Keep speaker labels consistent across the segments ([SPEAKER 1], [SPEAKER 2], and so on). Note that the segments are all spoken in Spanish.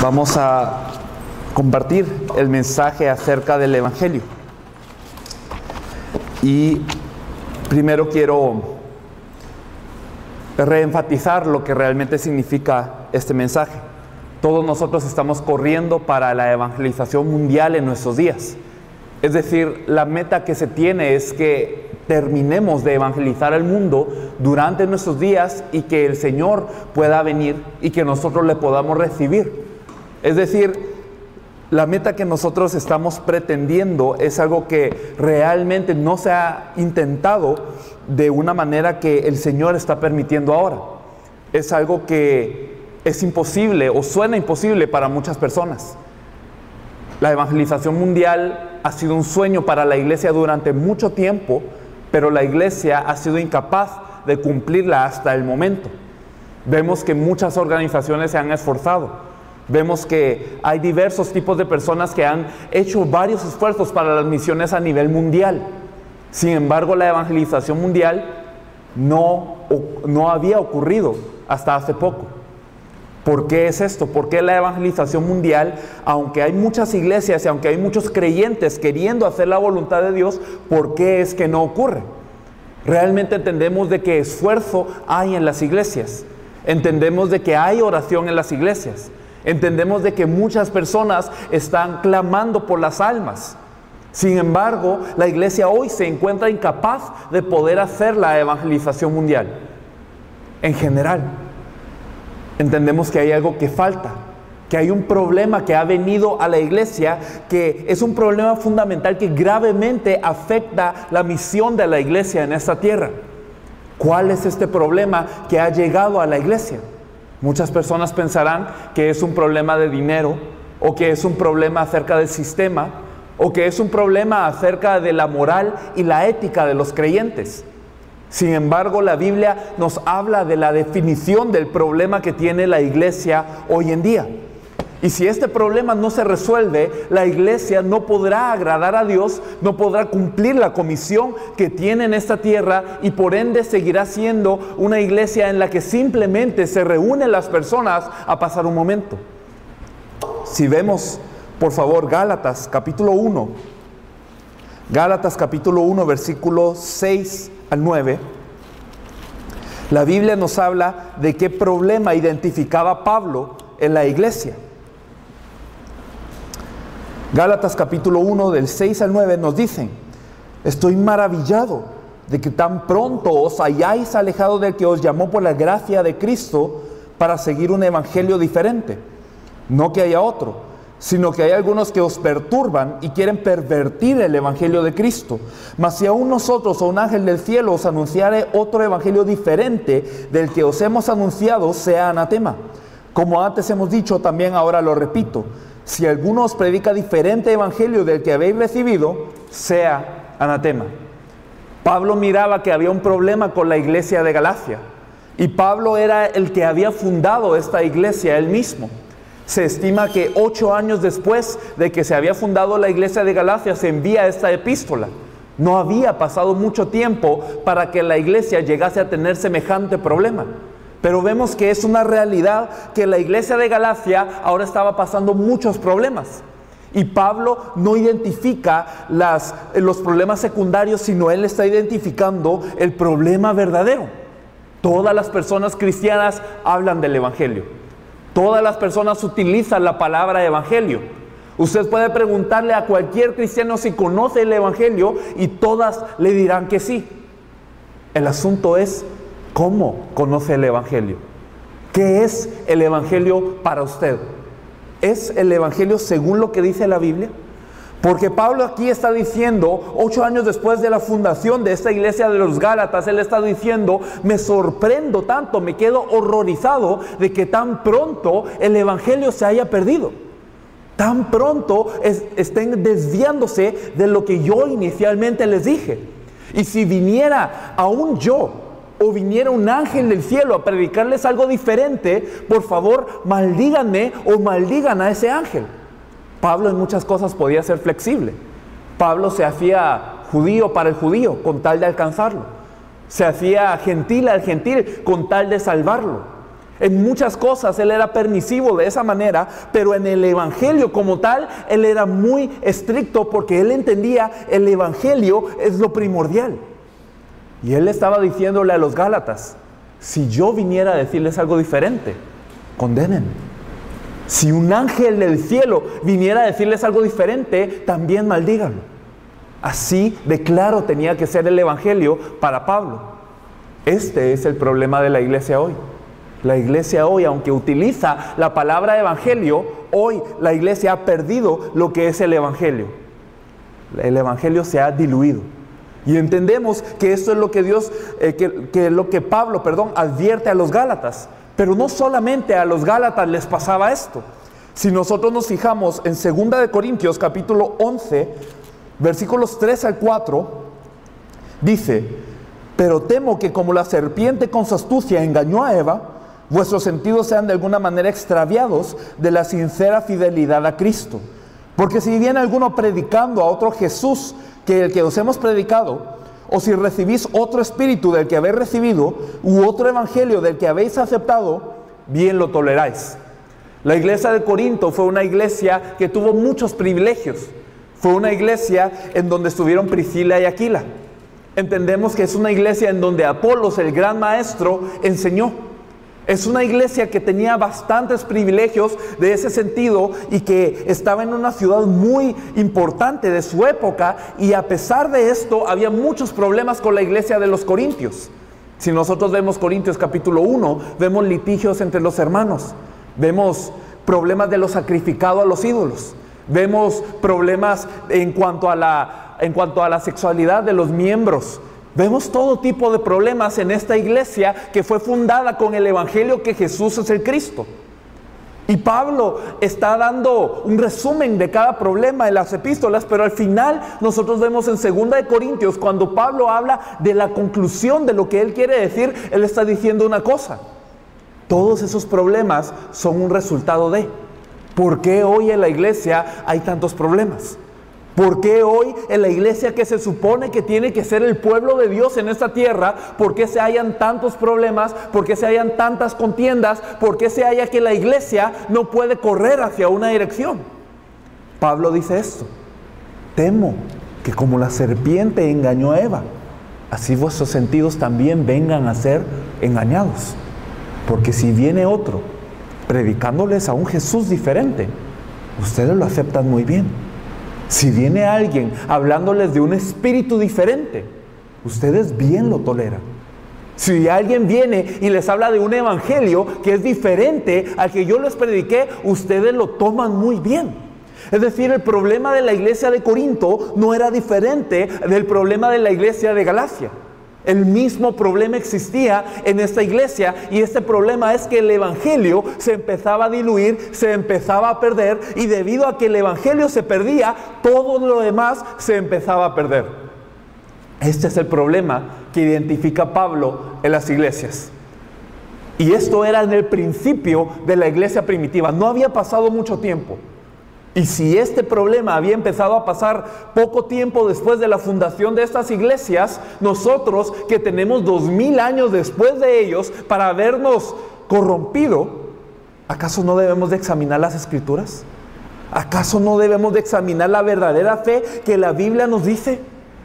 [SPEAKER 1] Vamos a compartir el mensaje acerca del Evangelio. Y primero quiero reenfatizar lo que realmente significa este mensaje. Todos nosotros estamos corriendo para la evangelización mundial en nuestros días. Es decir, la meta que se tiene es que terminemos de evangelizar al mundo durante nuestros días y que el Señor pueda venir y que nosotros le podamos recibir. Es decir, la meta que nosotros estamos pretendiendo es algo que realmente no se ha intentado de una manera que el Señor está permitiendo ahora. Es algo que es imposible o suena imposible para muchas personas. La evangelización mundial ha sido un sueño para la iglesia durante mucho tiempo, pero la iglesia ha sido incapaz de cumplirla hasta el momento. Vemos que muchas organizaciones se han esforzado. Vemos que hay diversos tipos de personas que han hecho varios esfuerzos para las misiones a nivel mundial. Sin embargo, la evangelización mundial no había ocurrido hasta hace poco. ¿Por qué es esto? ¿Por qué la evangelización mundial, aunque hay muchas iglesias y aunque hay muchos creyentes queriendo hacer la voluntad de Dios, por qué es que no ocurre? Realmente entendemos de que esfuerzo hay en las iglesias. Entendemos de que hay oración en las iglesias. Entendemos de que muchas personas están clamando por las almas. Sin embargo, la iglesia hoy se encuentra incapaz de poder hacer la evangelización mundial. En general, entendemos que hay algo que falta, que hay un problema que ha venido a la iglesia, que es un problema fundamental que gravemente afecta la misión de la iglesia en esta tierra. ¿Cuál es este problema que ha llegado a la iglesia? Muchas personas pensarán que es un problema de dinero, o que es un problema acerca del sistema, o que es un problema acerca de la moral y la ética de los creyentes. Sin embargo, la Biblia nos habla de la definición del problema que tiene la iglesia hoy en día. Y si este problema no se resuelve, la iglesia no podrá agradar a Dios, no podrá cumplir la comisión que tiene en esta tierra y por ende seguirá siendo una iglesia en la que simplemente se reúnen las personas a pasar un momento. Si vemos, por favor, Gálatas capítulo 1, Gálatas capítulo 1, versículos 6 al 9, la Biblia nos habla de qué problema identificaba Pablo en la iglesia. Gálatas capítulo 1 del 6 al 9 nos dicen: estoy maravillado de que tan pronto os hayáis alejado del que os llamó por la gracia de Cristo para seguir un evangelio diferente. No que haya otro, sino que hay algunos que os perturban y quieren pervertir el evangelio de Cristo. Mas si aún nosotros o un ángel del cielo os anunciare otro evangelio diferente del que os hemos anunciado, sea anatema. Como antes hemos dicho, también ahora lo repito: si alguno os predica diferente evangelio del que habéis recibido, sea anatema. Pablo miraba que había un problema con la iglesia de Galacia. Y Pablo era el que había fundado esta iglesia él mismo. Se estima que 8 años después de que se había fundado la iglesia de Galacia, se envía esta epístola. No había pasado mucho tiempo para que la iglesia llegase a tener semejante problema. Pero vemos que es una realidad que la iglesia de Galacia ahora estaba pasando muchos problemas. Y Pablo no identifica los problemas secundarios, sino él está identificando el problema verdadero. Todas las personas cristianas hablan del evangelio. Todas las personas utilizan la palabra evangelio. Usted puede preguntarle a cualquier cristiano si conoce el evangelio y todas le dirán que sí. El asunto es: ¿cómo conoce el evangelio? ¿Qué es el evangelio para usted? ¿Es el evangelio según lo que dice la Biblia? Porque Pablo aquí está diciendo, 8 años después de la fundación de esta iglesia de los Gálatas, él está diciendo: me sorprendo tanto, me quedo horrorizado de que tan pronto el evangelio se haya perdido. Tan pronto estén desviándose de lo que yo inicialmente les dije. Y si viniera aún yo, o viniera un ángel del cielo a predicarles algo diferente, por favor, maldíganme o maldigan a ese ángel. Pablo en muchas cosas podía ser flexible. Pablo se hacía judío para el judío con tal de alcanzarlo. Se hacía gentil al gentil con tal de salvarlo. En muchas cosas él era permisivo de esa manera, pero en el evangelio como tal, él era muy estricto porque él entendía el evangelio es lo primordial. Y él estaba diciéndole a los Gálatas, si yo viniera a decirles algo diferente, condenen. Si un ángel del cielo viniera a decirles algo diferente, también maldíganlo. Así de claro tenía que ser el evangelio para Pablo. Este es el problema de la iglesia hoy. La iglesia hoy, aunque utiliza la palabra evangelio, hoy la iglesia ha perdido lo que es el evangelio. El evangelio se ha diluido. Y entendemos que esto es lo que Pablo advierte a los Gálatas. Pero no solamente a los Gálatas les pasaba esto. Si nosotros nos fijamos en 2 de Corintios capítulo 11, versículos 3 al 4, dice: pero temo que como la serpiente con su astucia engañó a Eva, vuestros sentidos sean de alguna manera extraviados de la sincera fidelidad a Cristo. Porque si viene alguno predicando a otro Jesús que el que os hemos predicado, o si recibís otro espíritu del que habéis recibido, u otro evangelio del que habéis aceptado, bien lo toleráis. La iglesia de Corinto fue una iglesia que tuvo muchos privilegios. Fue una iglesia en donde estuvieron Priscila y Aquila. Entendemos que es una iglesia en donde Apolos, el gran maestro, enseñó. Es una iglesia que tenía bastantes privilegios de ese sentido y que estaba en una ciudad muy importante de su época, y a pesar de esto había muchos problemas con la iglesia de los corintios. Si nosotros vemos Corintios capítulo 1, vemos litigios entre los hermanos, vemos problemas de lo sacrificado a los ídolos, vemos problemas en cuanto a la sexualidad de los miembros. Vemos todo tipo de problemas en esta iglesia que fue fundada con el evangelio que Jesús es el Cristo. Y Pablo está dando un resumen de cada problema en las epístolas, pero al final nosotros vemos en 2 de Corintios, cuando Pablo habla de la conclusión de lo que él quiere decir, él está diciendo una cosa: todos esos problemas son un resultado de ¿por qué hoy en la iglesia hay tantos problemas? ¿Por qué hoy en la iglesia que se supone que tiene que ser el pueblo de Dios en esta tierra, por qué se hallan tantos problemas? ¿Por qué se hallan tantas contiendas? ¿Por qué se halla que la iglesia no puede correr hacia una dirección? Pablo dice esto: temo que como la serpiente engañó a Eva, así vuestros sentidos también vengan a ser engañados. Porque si viene otro predicándoles a un Jesús diferente, ustedes lo aceptan muy bien. Si viene alguien hablándoles de un espíritu diferente, ustedes bien lo toleran. Si alguien viene y les habla de un evangelio que es diferente al que yo les prediqué, ustedes lo toman muy bien. Es decir, el problema de la iglesia de Corinto no era diferente del problema de la iglesia de Galacia. El mismo problema existía en esta iglesia, y este problema es que el evangelio se empezaba a diluir, se empezaba a perder, y debido a que el evangelio se perdía, todo lo demás se empezaba a perder. Este es el problema que identifica Pablo en las iglesias. Y esto era en el principio de la iglesia primitiva, no había pasado mucho tiempo. Y si este problema había empezado a pasar poco tiempo después de la fundación de estas iglesias, nosotros que tenemos 2000 años después de ellos para habernos corrompido, ¿acaso no debemos de examinar las escrituras? ¿Acaso no debemos de examinar la verdadera fe que la Biblia nos dice?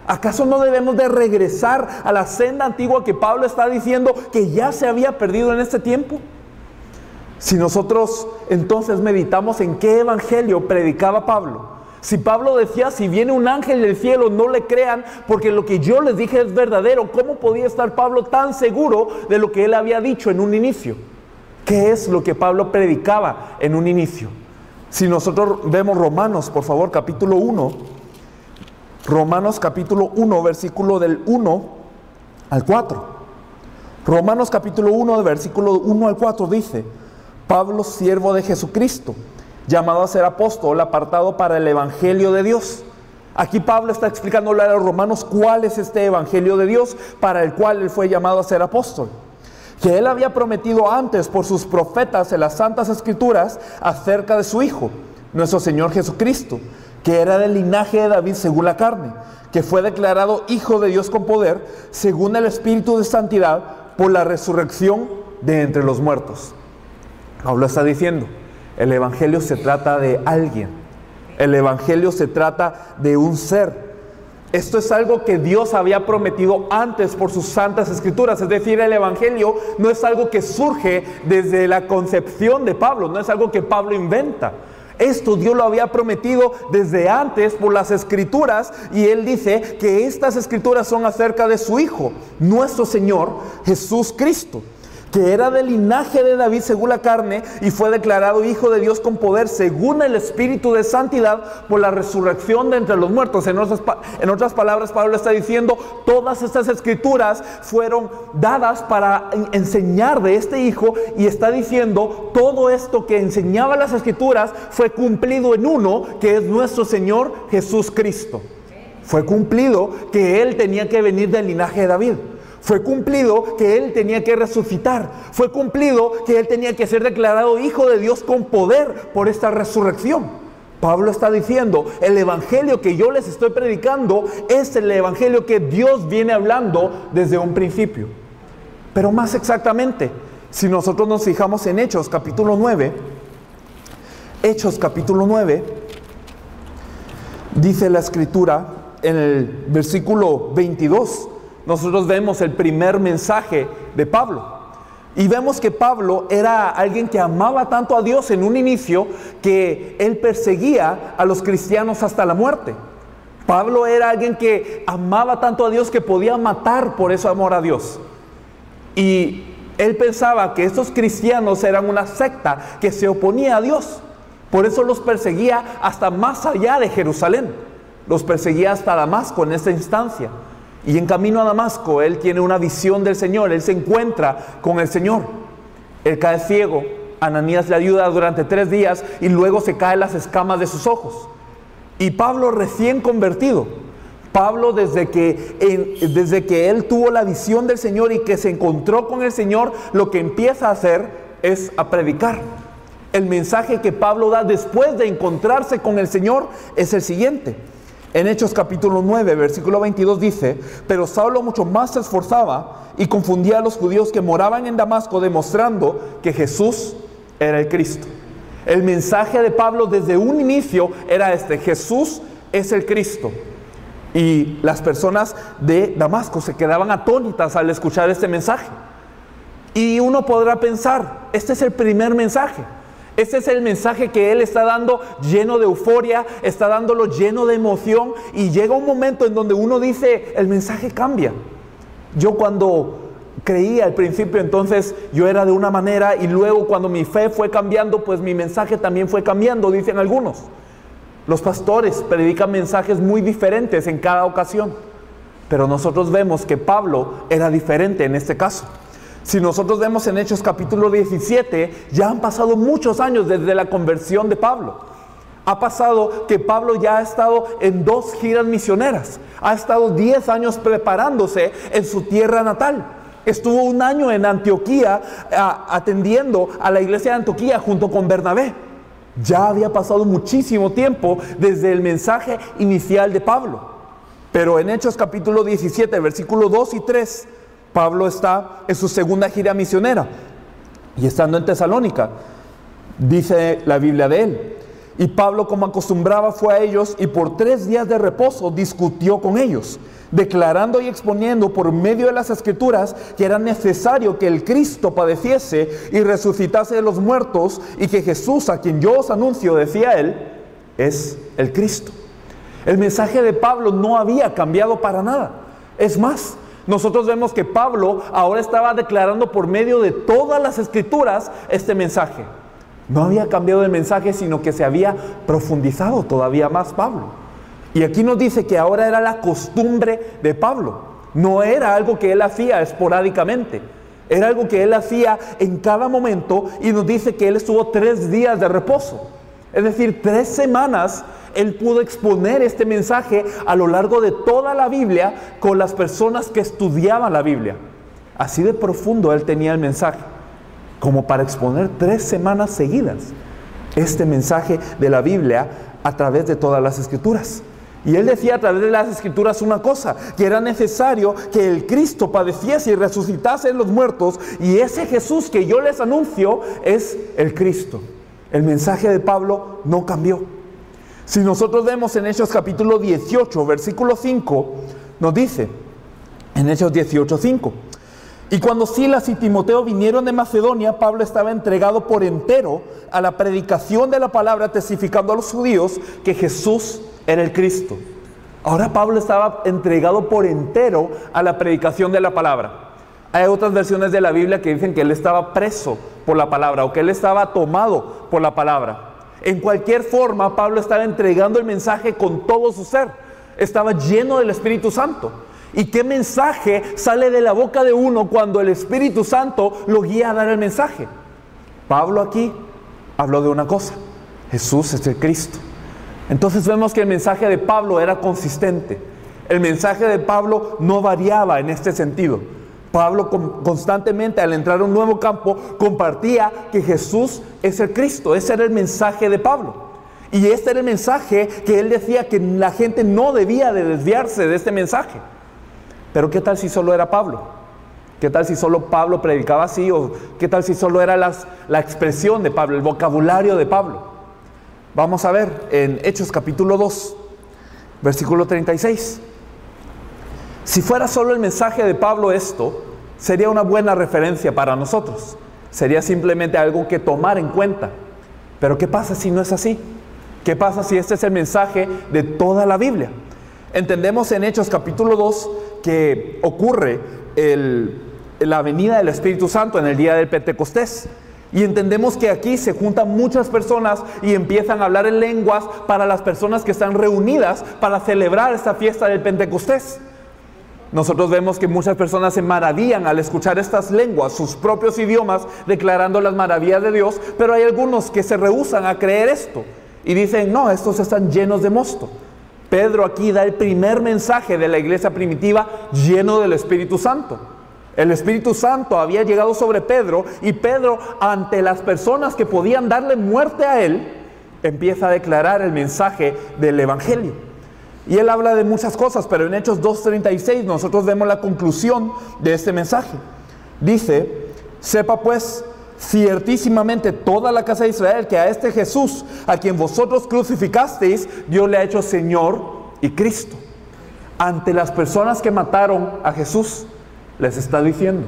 [SPEAKER 1] ¿Acaso no debemos de regresar a la senda antigua que Pablo está diciendo que ya se había perdido en este tiempo? Si nosotros entonces meditamos en qué evangelio predicaba Pablo, si Pablo decía: si viene un ángel del cielo, no le crean, porque lo que yo les dije es verdadero, ¿cómo podía estar Pablo tan seguro de lo que él había dicho en un inicio? ¿Qué es lo que Pablo predicaba en un inicio? Si nosotros vemos Romanos, por favor, capítulo 1, Romanos capítulo 1, versículo del 1 al 4. Romanos capítulo 1, versículo 1 al 4 dice: Pablo, siervo de Jesucristo, llamado a ser apóstol, apartado para el evangelio de Dios. Aquí Pablo está explicándole a los romanos cuál es este evangelio de Dios para el cual él fue llamado a ser apóstol, que él había prometido antes por sus profetas en las santas escrituras acerca de su Hijo, nuestro Señor Jesucristo, que era del linaje de David según la carne, que fue declarado Hijo de Dios con poder, según el Espíritu de santidad, por la resurrección de entre los muertos. Pablo está diciendo, el Evangelio se trata de alguien. El Evangelio se trata de un ser. Esto es algo que Dios había prometido antes por sus santas escrituras. Es decir, el Evangelio no es algo que surge desde la concepción de Pablo, no es algo que Pablo inventa. Esto Dios lo había prometido desde antes por las escrituras, y él dice que estas escrituras son acerca de su Hijo, nuestro Señor Jesús Cristo, que era del linaje de David según la carne y fue declarado Hijo de Dios con poder según el Espíritu de santidad por la resurrección de entre los muertos. En otras palabras, Pablo está diciendo, todas estas escrituras fueron dadas para enseñar de este Hijo, y está diciendo, todo esto que enseñaba las escrituras fue cumplido en uno, que es nuestro Señor Jesús Cristo. Fue cumplido que Él tenía que venir del linaje de David. Fue cumplido que Él tenía que resucitar. Fue cumplido que Él tenía que ser declarado Hijo de Dios con poder por esta resurrección. Pablo está diciendo, el Evangelio que yo les estoy predicando es el Evangelio que Dios viene hablando desde un principio. Pero más exactamente, si nosotros nos fijamos en Hechos capítulo 9, Hechos capítulo 9, dice la Escritura en el versículo 22, nosotros vemos el primer mensaje de Pablo. Y vemos que Pablo era alguien que amaba tanto a Dios en un inicio que él perseguía a los cristianos hasta la muerte. Pablo era alguien que amaba tanto a Dios que podía matar por ese amor a Dios. Y él pensaba que estos cristianos eran una secta que se oponía a Dios. Por eso los perseguía hasta más allá de Jerusalén. Los perseguía hasta Damasco en esta instancia. Y en camino a Damasco, él tiene una visión del Señor. Él se encuentra con el Señor. Él cae ciego. Ananías le ayuda durante 3 días y luego se caen las escamas de sus ojos. Y Pablo, recién convertido, Pablo desde que él tuvo la visión del Señor y que se encontró con el Señor, lo que empieza a hacer es a predicar. El mensaje que Pablo da después de encontrarse con el Señor es el siguiente. En Hechos capítulo 9, versículo 22 dice, pero Saulo mucho más se esforzaba y confundía a los judíos que moraban en Damasco, demostrando que Jesús era el Cristo. El mensaje de Pablo desde un inicio era este: Jesús es el Cristo. Y las personas de Damasco se quedaban atónitas al escuchar este mensaje. Y uno podrá pensar, este es el primer mensaje. Este es el mensaje que él está dando lleno de euforia, está dándolo lleno de emoción, y llega un momento en donde uno dice, el mensaje cambia. Yo cuando creía al principio, entonces yo era de una manera, y luego cuando mi fe fue cambiando, pues mi mensaje también fue cambiando, dicen algunos. Los pastores predican mensajes muy diferentes en cada ocasión, pero nosotros vemos que Pablo era diferente en este caso. Si nosotros vemos en Hechos capítulo 17, ya han pasado muchos años desde la conversión de Pablo. Ha pasado que Pablo ya ha estado en 2 giras misioneras. Ha estado 10 años preparándose en su tierra natal. Estuvo 1 año en Antioquía atendiendo a la iglesia de Antioquía junto con Bernabé. Ya había pasado muchísimo tiempo desde el mensaje inicial de Pablo. Pero en Hechos capítulo 17, versículos 2 y 3, Pablo está en su segunda gira misionera y estando en Tesalónica, dice la Biblia de él. Y Pablo, como acostumbraba, fue a ellos y por 3 días de reposo discutió con ellos, declarando y exponiendo por medio de las Escrituras que era necesario que el Cristo padeciese y resucitase de los muertos, y que Jesús, a quien yo os anuncio, decía él, es el Cristo. El mensaje de Pablo no había cambiado para nada. Es más, nosotros vemos que Pablo ahora estaba declarando por medio de todas las Escrituras este mensaje. No había cambiado el mensaje, sino que se había profundizado todavía más Pablo. Y aquí nos dice que ahora era la costumbre de Pablo. No era algo que él hacía esporádicamente. Era algo que él hacía en cada momento, y nos dice que él estuvo 3 días de reposo. Es decir, 3 semanas él pudo exponer este mensaje a lo largo de toda la Biblia con las personas que estudiaban la Biblia. Así de profundo él tenía el mensaje, como para exponer 3 semanas seguidas este mensaje de la Biblia a través de todas las Escrituras. Y él decía a través de las Escrituras una cosa, que era necesario que el Cristo padeciese y resucitase en los muertos, y ese Jesús que yo les anuncio es el Cristo. El mensaje de Pablo no cambió. Si nosotros vemos en Hechos capítulo 18, versículo 5, nos dice, en Hechos 18, 5, y cuando Silas y Timoteo vinieron de Macedonia, Pablo estaba entregado por entero a la predicación de la palabra, testificando a los judíos que Jesús era el Cristo. Ahora Pablo estaba entregado por entero a la predicación de la palabra. Hay otras versiones de la Biblia que dicen que él estaba preso por la palabra o que él estaba tomado por la palabra. En cualquier forma, Pablo estaba entregando el mensaje con todo su ser. Estaba lleno del Espíritu Santo. ¿Y qué mensaje sale de la boca de uno cuando el Espíritu Santo lo guía a dar el mensaje? Pablo aquí habló de una cosa: Jesús es el Cristo. Entonces vemos que el mensaje de Pablo era consistente. El mensaje de Pablo no variaba en este sentido. Pablo constantemente, al entrar a un nuevo campo, compartía que Jesús es el Cristo. Ese era el mensaje de Pablo. Y este era el mensaje que él decía que la gente no debía de desviarse de este mensaje. Pero ¿qué tal si solo era Pablo? ¿Qué tal si solo Pablo predicaba así? ¿O qué tal si solo era la expresión de Pablo, el vocabulario de Pablo? Vamos a ver en Hechos capítulo 2, versículo 36. Si fuera solo el mensaje de Pablo esto, sería una buena referencia para nosotros. Sería simplemente algo que tomar en cuenta. Pero ¿qué pasa si no es así? ¿Qué pasa si este es el mensaje de toda la Biblia? Entendemos en Hechos capítulo 2 que ocurre la venida del Espíritu Santo en el día del Pentecostés. Y entendemos que aquí se juntan muchas personas y empiezan a hablar en lenguas para las personas que están reunidas para celebrar esta fiesta del Pentecostés. Nosotros vemos que muchas personas se maravillan al escuchar estas lenguas, sus propios idiomas, declarando las maravillas de Dios, pero hay algunos que se rehúsan a creer esto y dicen, no, estos están llenos de mosto. Pedro aquí da el primer mensaje de la iglesia primitiva lleno del Espíritu Santo. El Espíritu Santo había llegado sobre Pedro y Pedro, ante las personas que podían darle muerte a él, empieza a declarar el mensaje del Evangelio. Y él habla de muchas cosas, pero en Hechos 2:36 nosotros vemos la conclusión de este mensaje. Dice, sepa pues ciertísimamente toda la casa de Israel que a este Jesús, a quien vosotros crucificasteis, Dios le ha hecho Señor y Cristo. Ante las personas que mataron a Jesús, les está diciendo,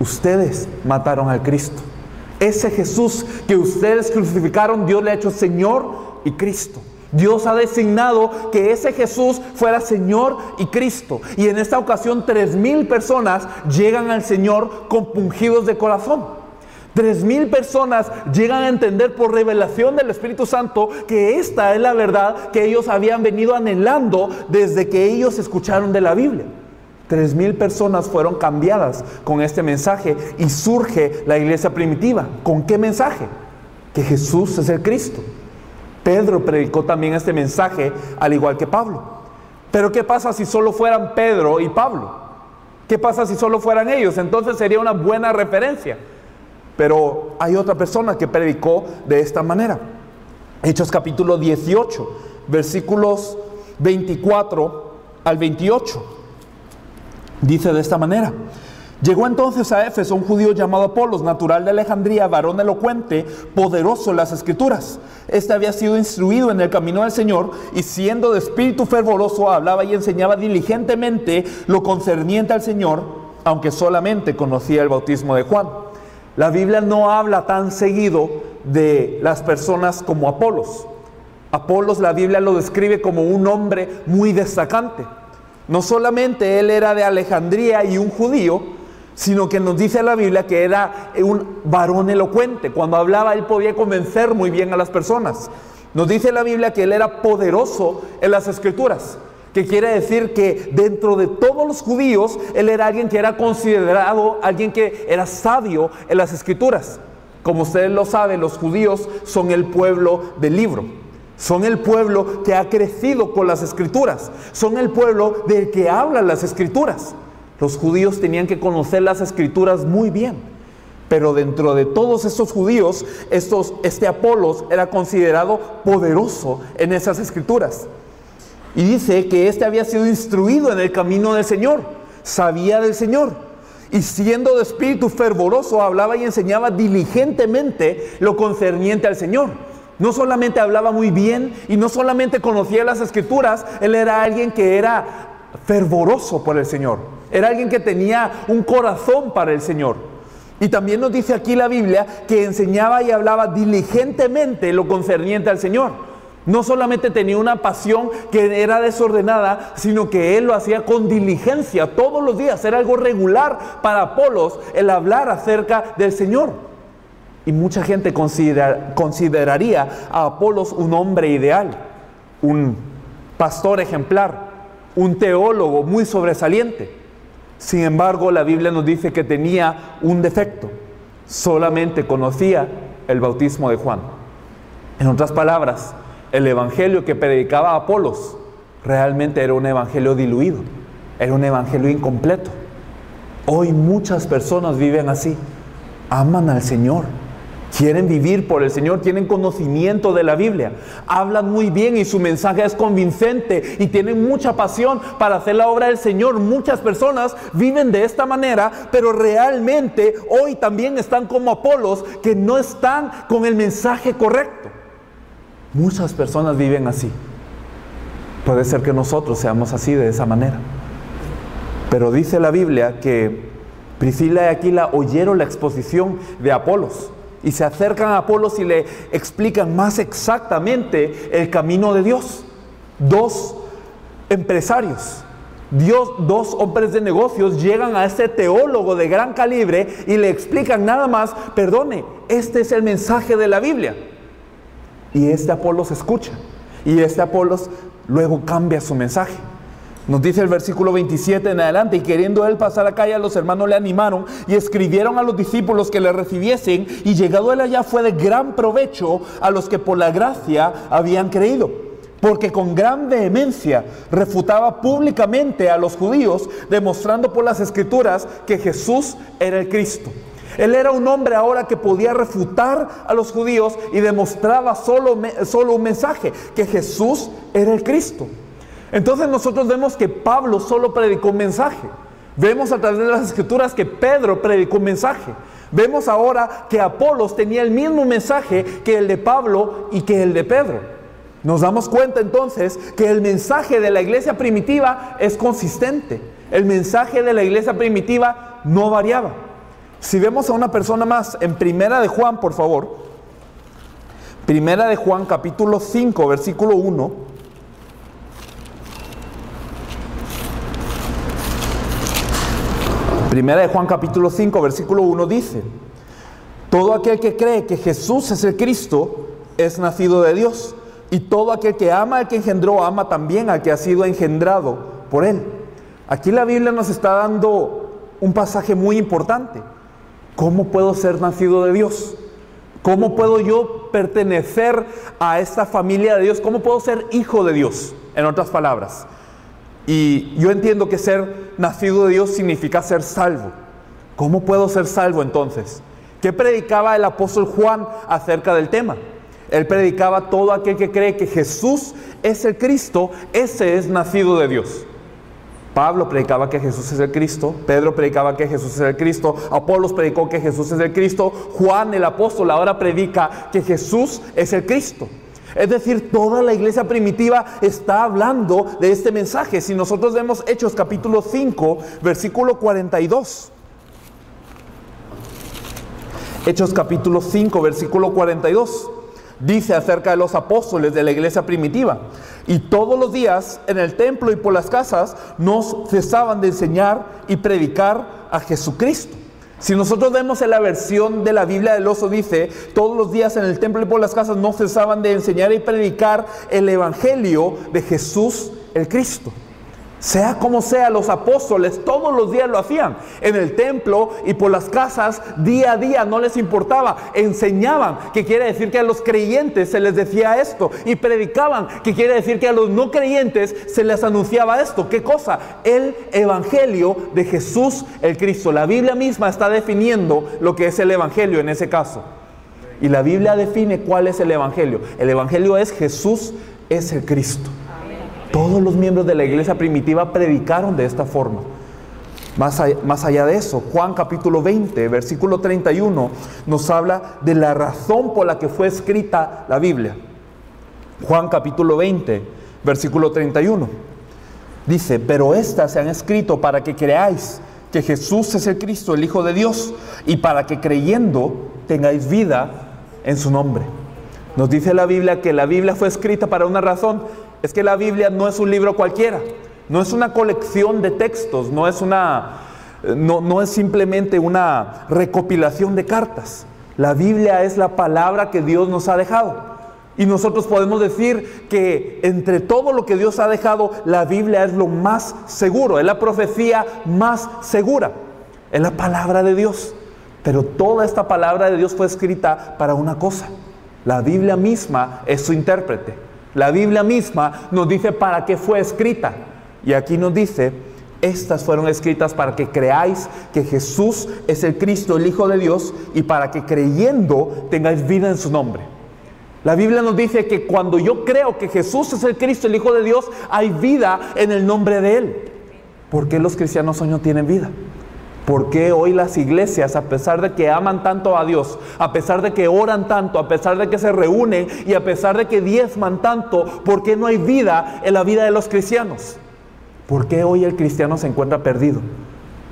[SPEAKER 1] ustedes mataron al Cristo. Ese Jesús que ustedes crucificaron, Dios le ha hecho Señor y Cristo. Dios ha designado que ese Jesús fuera Señor y Cristo. Y en esta ocasión 3,000 personas llegan al Señor compungidos de corazón. 3,000 personas llegan a entender por revelación del Espíritu Santo que esta es la verdad que ellos habían venido anhelando desde que ellos escucharon de la Biblia. 3,000 personas fueron cambiadas con este mensaje y surge la iglesia primitiva. ¿Con qué mensaje? Que Jesús es el Cristo. Pedro predicó también este mensaje al igual que Pablo. Pero ¿qué pasa si solo fueran Pedro y Pablo? ¿Qué pasa si solo fueran ellos? Entonces sería una buena referencia. Pero hay otra persona que predicó de esta manera. Hechos capítulo 18, versículos 24 al 28. Dice de esta manera: llegó entonces a Éfeso un judío llamado Apolos, natural de Alejandría, varón elocuente, poderoso en las Escrituras. Este había sido instruido en el camino del Señor y, siendo de espíritu fervoroso, hablaba y enseñaba diligentemente lo concerniente al Señor, aunque solamente conocía el bautismo de Juan. La Biblia no habla tan seguido de las personas como Apolos. Apolos, la Biblia lo describe como un hombre muy destacante. No solamente él era de Alejandría y un judío, sino que nos dice la Biblia que era un varón elocuente. Cuando hablaba, él podía convencer muy bien a las personas. Nos dice la Biblia que él era poderoso en las Escrituras, que quiere decir que dentro de todos los judíos, él era alguien que era considerado, alguien que era sabio en las Escrituras. Como ustedes lo saben, los judíos son el pueblo del libro. Son el pueblo que ha crecido con las Escrituras. Son el pueblo del que hablan las Escrituras. Los judíos tenían que conocer las Escrituras muy bien. Pero dentro de todos estos judíos, este Apolos era considerado poderoso en esas Escrituras. Y dice que éste había sido instruido en el camino del Señor, sabía del Señor, y siendo de espíritu fervoroso, hablaba y enseñaba diligentemente lo concerniente al Señor. No solamente hablaba muy bien y no solamente conocía las Escrituras, él era alguien que era fervoroso por el Señor. Era alguien que tenía un corazón para el Señor. Y también nos dice aquí la Biblia que enseñaba y hablaba diligentemente lo concerniente al Señor. No solamente tenía una pasión que era desordenada, sino que él lo hacía con diligencia todos los días. Era algo regular para Apolos el hablar acerca del Señor. Y mucha gente consideraría a Apolos un hombre ideal, un pastor ejemplar, un teólogo muy sobresaliente. Sin embargo, la Biblia nos dice que tenía un defecto. Solamente conocía el bautismo de Juan. En otras palabras, el evangelio que predicaba Apolos realmente era un evangelio diluido, era un evangelio incompleto. Hoy muchas personas viven así, aman al Señor, quieren vivir por el Señor, tienen conocimiento de la Biblia, hablan muy bien y su mensaje es convincente y tienen mucha pasión para hacer la obra del Señor. Muchas personas viven de esta manera, pero realmente hoy también están como Apolos, que no están con el mensaje correcto. Muchas personas viven así. Puede ser que nosotros seamos así, de esa manera. Pero dice la Biblia que Priscila y Aquila oyeron la exposición de Apolos y se acercan a Apolos y le explican más exactamente el camino de Dios. Dos empresarios, dos hombres de negocios llegan a este teólogo de gran calibre y le explican nada más: perdone, este es el mensaje de la Biblia. Y este Apolos escucha, y este Apolos luego cambia su mensaje. Nos dice el versículo 27 en adelante: y queriendo él pasar a calle, los hermanos le animaron y escribieron a los discípulos que le recibiesen, y llegado él allá fue de gran provecho a los que por la gracia habían creído, porque con gran vehemencia refutaba públicamente a los judíos, demostrando por las Escrituras que Jesús era el Cristo. Él era un hombre ahora que podía refutar a los judíos y demostraba solo un mensaje: que Jesús era el Cristo. Entonces nosotros vemos que Pablo solo predicó un mensaje. Vemos a través de las Escrituras que Pedro predicó un mensaje. Vemos ahora que Apolos tenía el mismo mensaje que el de Pablo y que el de Pedro. Nos damos cuenta entonces que el mensaje de la iglesia primitiva es consistente. El mensaje de la iglesia primitiva no variaba. Si vemos a una persona más en Primera de Juan, por favor. Primera de Juan, capítulo 5, versículo 1. Primera de Juan, capítulo 5, versículo 1 dice: todo aquel que cree que Jesús es el Cristo es nacido de Dios, y todo aquel que ama al que engendró, ama también al que ha sido engendrado por él. Aquí la Biblia nos está dando un pasaje muy importante. ¿Cómo puedo ser nacido de Dios? ¿Cómo puedo yo pertenecer a esta familia de Dios? ¿Cómo puedo ser hijo de Dios? En otras palabras. Y yo entiendo que ser nacido de Dios significa ser salvo. ¿Cómo puedo ser salvo entonces? ¿Qué predicaba el apóstol Juan acerca del tema? Él predicaba: todo aquel que cree que Jesús es el Cristo, ese es nacido de Dios. Pablo predicaba que Jesús es el Cristo, Pedro predicaba que Jesús es el Cristo, Apolos predicó que Jesús es el Cristo, Juan el apóstol ahora predica que Jesús es el Cristo. Es decir, toda la iglesia primitiva está hablando de este mensaje. Si nosotros vemos Hechos capítulo 5, versículo 42. Hechos capítulo 5, versículo 42. Dice acerca de los apóstoles de la iglesia primitiva: y todos los días en el templo y por las casas no cesaban de enseñar y predicar a Jesucristo. Si nosotros vemos en la versión de la Biblia del Oso, dice: todos los días en el templo y por las casas no cesaban de enseñar y predicar el evangelio de Jesús el Cristo. Sea como sea, los apóstoles todos los días lo hacían. En el templo y por las casas, día a día, no les importaba. Enseñaban, que quiere decir que a los creyentes se les decía esto. Y predicaban, que quiere decir que a los no creyentes se les anunciaba esto. ¿Qué cosa? El evangelio de Jesús el Cristo. La Biblia misma está definiendo lo que es el evangelio en ese caso. Y la Biblia define cuál es el evangelio. El evangelio es: Jesús es el Cristo. Todos los miembros de la iglesia primitiva predicaron de esta forma. Más allá de eso, Juan capítulo 20, versículo 31, nos habla de la razón por la que fue escrita la Biblia. Juan capítulo 20, versículo 31. Dice: pero estas se han escrito para que creáis que Jesús es el Cristo, el Hijo de Dios, y para que creyendo tengáis vida en su nombre. Nos dice la Biblia que la Biblia fue escrita para una razón. Es que la Biblia no es un libro cualquiera. No es una colección de textos, no es simplemente una recopilación de cartas. La Biblia es la palabra que Dios nos ha dejado. Y nosotros podemos decir que entre todo lo que Dios ha dejado, la Biblia es lo más seguro, es la profecía más segura, es la palabra de Dios. Pero toda esta palabra de Dios fue escrita para una cosa. La Biblia misma es su intérprete. La Biblia misma nos dice para qué fue escrita. Y aquí nos dice: estas fueron escritas para que creáis que Jesús es el Cristo, el Hijo de Dios, y para que creyendo tengáis vida en su nombre. La Biblia nos dice que cuando yo creo que Jesús es el Cristo, el Hijo de Dios, hay vida en el nombre de Él. ¿Por qué los cristianos hoy no tienen vida? ¿Por qué hoy las iglesias, a pesar de que aman tanto a Dios, a pesar de que oran tanto, a pesar de que se reúnen y a pesar de que diezman tanto, por qué no hay vida en la vida de los cristianos? ¿Por qué hoy el cristiano se encuentra perdido?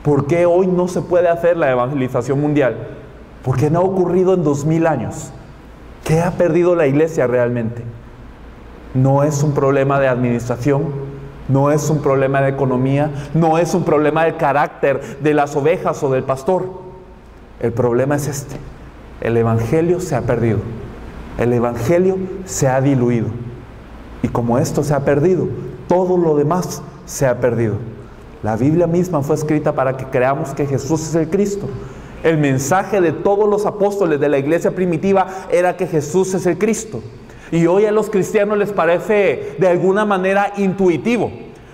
[SPEAKER 1] ¿Por qué hoy no se puede hacer la evangelización mundial? ¿Por qué no ha ocurrido en 2000 años? ¿Qué ha perdido la iglesia realmente? No es un problema de administración, no es un problema de economía, no es un problema del carácter de las ovejas o del pastor. El problema es este: el evangelio se ha perdido, el evangelio se ha diluido. Y como esto se ha perdido, todo lo demás se ha perdido. La Biblia misma fue escrita para que creamos que Jesús es el Cristo. El mensaje de todos los apóstoles de la iglesia primitiva era que Jesús es el Cristo. Y hoy a los cristianos les parece de alguna manera intuitivo.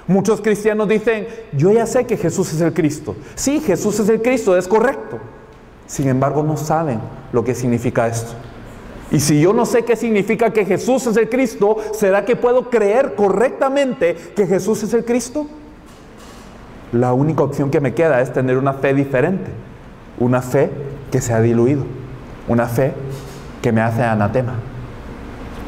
[SPEAKER 1] Muchos cristianos dicen: yo ya sé que Jesús es el Cristo. Sí, Jesús es el Cristo, es correcto. Sin embargo, no saben lo que significa esto. Y si yo no sé qué significa que Jesús es el Cristo, ¿será que puedo creer correctamente que Jesús es el Cristo? La única opción que me queda es tener una fe diferente. Una fe que se ha diluido. Una fe que me hace anatema.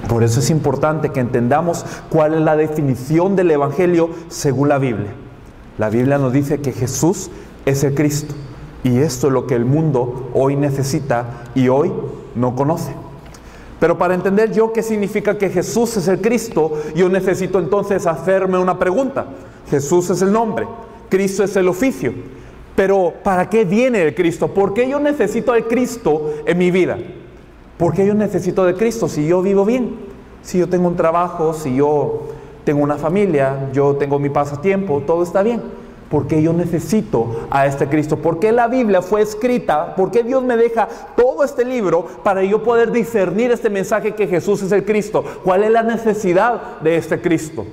[SPEAKER 1] Por eso es importante que entendamos cuál es la definición del evangelio según la Biblia. La Biblia nos dice que Jesús es el Cristo. Y esto es lo que el mundo hoy necesita y hoy no conoce. Pero para entender yo qué significa que Jesús es el Cristo, yo necesito entonces hacerme una pregunta. Jesús es el nombre, Cristo es el oficio. Pero ¿para qué viene el Cristo? ¿Por qué yo necesito al Cristo en mi vida? ¿Por qué yo necesito de Cristo si yo vivo bien? Si yo tengo un trabajo, si yo tengo una familia, yo tengo mi pasatiempo, todo está bien. ¿Por qué yo necesito a este Cristo? ¿Por qué la Biblia fue escrita? ¿Por qué Dios me deja todo este libro para yo poder discernir este mensaje que Jesús es el Cristo? ¿Cuál es la necesidad de este Cristo?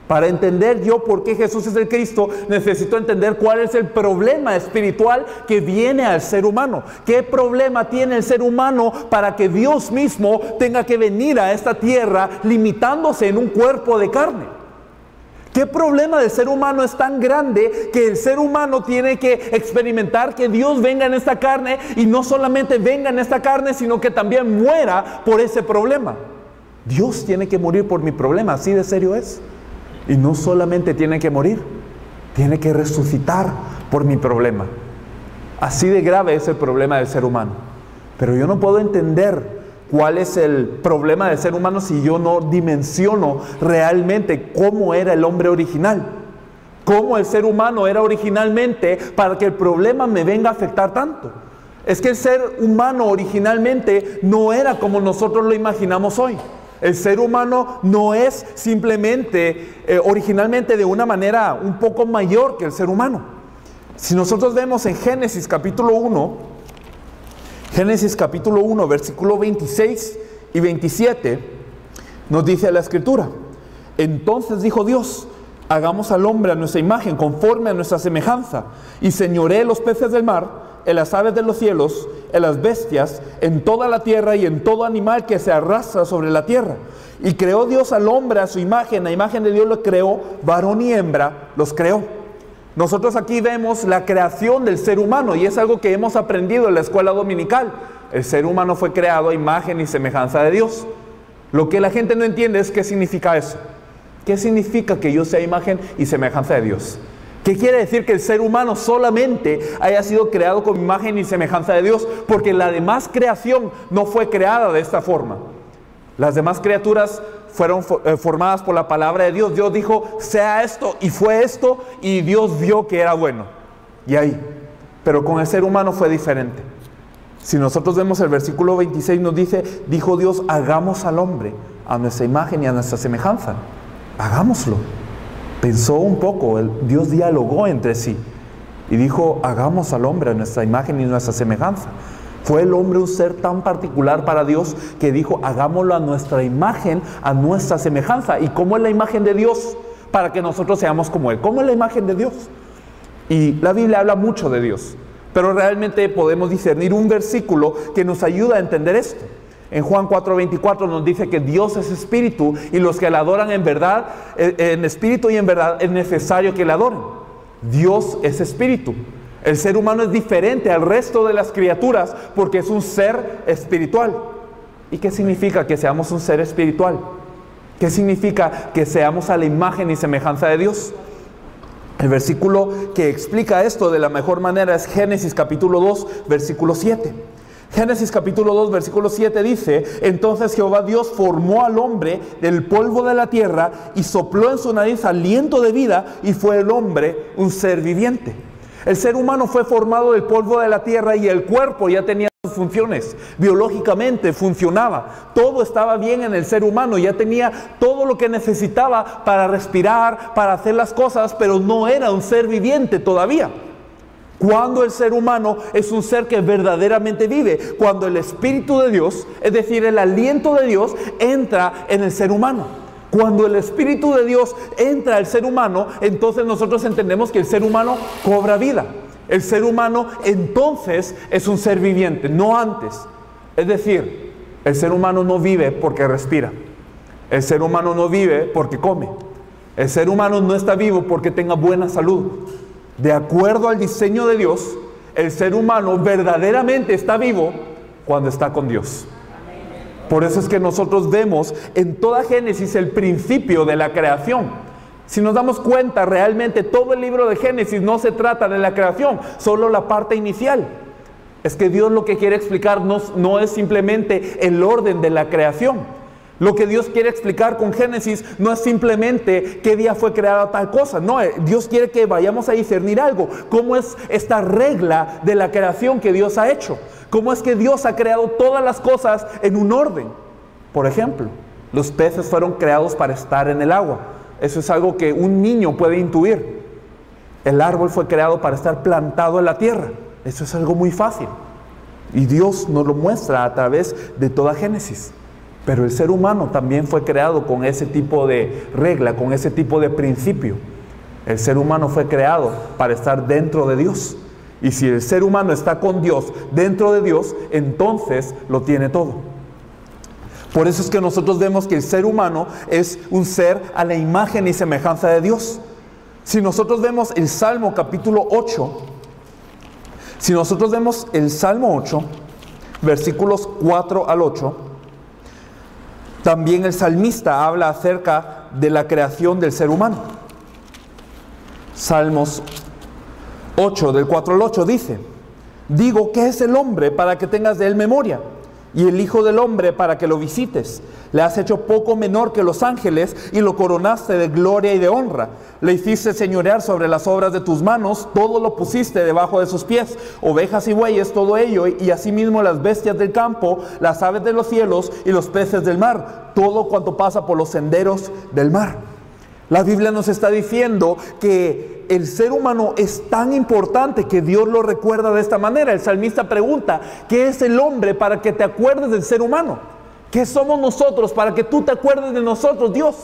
[SPEAKER 1] Para entender yo por qué Jesús es el Cristo, necesito entender cuál es el problema espiritual que viene al ser humano. ¿Qué problema tiene el ser humano para que Dios mismo tenga que venir a esta tierra limitándose en un cuerpo de carne? ¿Qué problema del ser humano es tan grande que el ser humano tiene que experimentar que Dios venga en esta carne y no solamente venga en esta carne, sino que también muera por ese problema? Dios tiene que morir por mi problema, así de serio es. Y no solamente tiene que morir, tiene que resucitar por mi problema. Así de grave es el problema del ser humano. Pero yo no puedo entender cuál es el problema del ser humano si yo no dimensiono realmente cómo era el hombre original. Cómo el ser humano era originalmente para que el problema me venga a afectar tanto. Es que el ser humano originalmente no era como nosotros lo imaginamos hoy. El ser humano no es simplemente, originalmente de una manera un poco mayor que el ser humano. Si nosotros vemos en Génesis capítulo 1, versículo 26 y 27, nos dice la Escritura: entonces dijo Dios: hagamos al hombre a nuestra imagen, conforme a nuestra semejanza, y señoree los peces del mar,
[SPEAKER 2] en las aves de los cielos, en las bestias, en toda la tierra y en todo animal que se arrastra sobre la tierra. Y creó Dios al hombre a su imagen, la imagen de Dios lo creó, varón y hembra los creó. Nosotros aquí vemos la creación del ser humano y es algo que hemos aprendido en la escuela dominical. El ser humano fue creado a imagen y semejanza de Dios. Lo que la gente no entiende es qué significa eso. ¿Qué significa que yo sea imagen y semejanza de Dios? ¿Qué quiere decir que el ser humano solamente haya sido creado con imagen y semejanza de Dios? Porque la demás creación no fue creada de esta forma. Las demás criaturas fueron formadas por la palabra de Dios. Dios dijo, sea esto, y fue esto, y Dios vio que era bueno. Y ahí. Pero con el ser humano fue diferente. Si nosotros vemos el versículo 26, nos dice, dijo Dios, hagamos al hombre a nuestra imagen y a nuestra semejanza. Hagámoslo. Pensó un poco, Dios dialogó entre sí y dijo, hagamos al hombre a nuestra imagen y nuestra semejanza. Fue el hombre un ser tan particular para Dios que dijo, hagámoslo a nuestra imagen, a nuestra semejanza. ¿Y cómo es la imagen de Dios? Para que nosotros seamos como Él. ¿Cómo es la imagen de Dios? Y la Biblia habla mucho de Dios, pero realmente podemos discernir un versículo que nos ayuda a entender esto. En Juan 4:24 nos dice que Dios es espíritu y los que le adoran en verdad, en espíritu y en verdad, es necesario que le adoren. Dios es espíritu. El ser humano es diferente al resto de las criaturas porque es un ser espiritual. ¿Y qué significa que seamos un ser espiritual? ¿Qué significa que seamos a la imagen y semejanza de Dios? El versículo que explica esto de la mejor manera es Génesis capítulo 2, versículo 7. Génesis capítulo 2, versículo 7 dice, entonces Jehová Dios formó al hombre del polvo de la tierra y sopló en su nariz aliento de vida y fue el hombre un ser viviente. El ser humano fue formado del polvo de la tierra y el cuerpo ya tenía sus funciones. Biológicamente funcionaba. Todo estaba bien en el ser humano. Ya tenía todo lo que necesitaba para respirar, para hacer las cosas, pero no era un ser viviente todavía. Cuando el ser humano es un ser que verdaderamente vive, cuando el Espíritu de Dios, es decir, el aliento de Dios, entra en el ser humano. Cuando el Espíritu de Dios entra al ser humano, entonces nosotros entendemos que el ser humano cobra vida. El ser humano entonces es un ser viviente, no antes. Es decir, el ser humano no vive porque respira. El ser humano no vive porque come. El ser humano no está vivo porque tenga buena salud. De acuerdo al diseño de Dios, el ser humano verdaderamente está vivo cuando está con Dios. Por eso es que nosotros vemos en toda Génesis el principio de la creación. Si nos damos cuenta, realmente todo el libro de Génesis no se trata de la creación, solo la parte inicial. Es que Dios lo que quiere explicar no es simplemente el orden de la creación. Lo que Dios quiere explicar con Génesis no es simplemente qué día fue creada tal cosa. No, Dios quiere que vayamos a discernir algo. ¿Cómo es esta regla de la creación que Dios ha hecho? ¿Cómo es que Dios ha creado todas las cosas en un orden? Por ejemplo, los peces fueron creados para estar en el agua. Eso es algo que un niño puede intuir. El árbol fue creado para estar plantado en la tierra. Eso es algo muy fácil. Y Dios nos lo muestra a través de toda Génesis. Pero el ser humano también fue creado con ese tipo de regla, con ese tipo de principio. El ser humano fue creado para estar dentro de Dios. Y si el ser humano está con Dios, dentro de Dios, entonces lo tiene todo. Por eso es que nosotros vemos que el ser humano es un ser a la imagen y semejanza de Dios. Si nosotros vemos el Salmo capítulo 8, si nosotros vemos el Salmo 8, versículos 4 al 8, también el salmista habla acerca de la creación del ser humano. Salmos 8, del 4 al 8 dice, digo, ¿qué es el hombre para que tengas de él memoria? Y el hijo del hombre para que lo visites. Le has hecho poco menor que los ángeles y lo coronaste de gloria y de honra. Le hiciste señorear sobre las obras de tus manos, todo lo pusiste debajo de sus pies, ovejas y bueyes, todo ello, y asimismo las bestias del campo, las aves de los cielos y los peces del mar, todo cuanto pasa por los senderos del mar. La Biblia nos está diciendo que el ser humano es tan importante que Dios lo recuerda de esta manera. El salmista pregunta, ¿qué es el hombre para que te acuerdes del ser humano? ¿Qué somos nosotros para que tú te acuerdes de nosotros, Dios?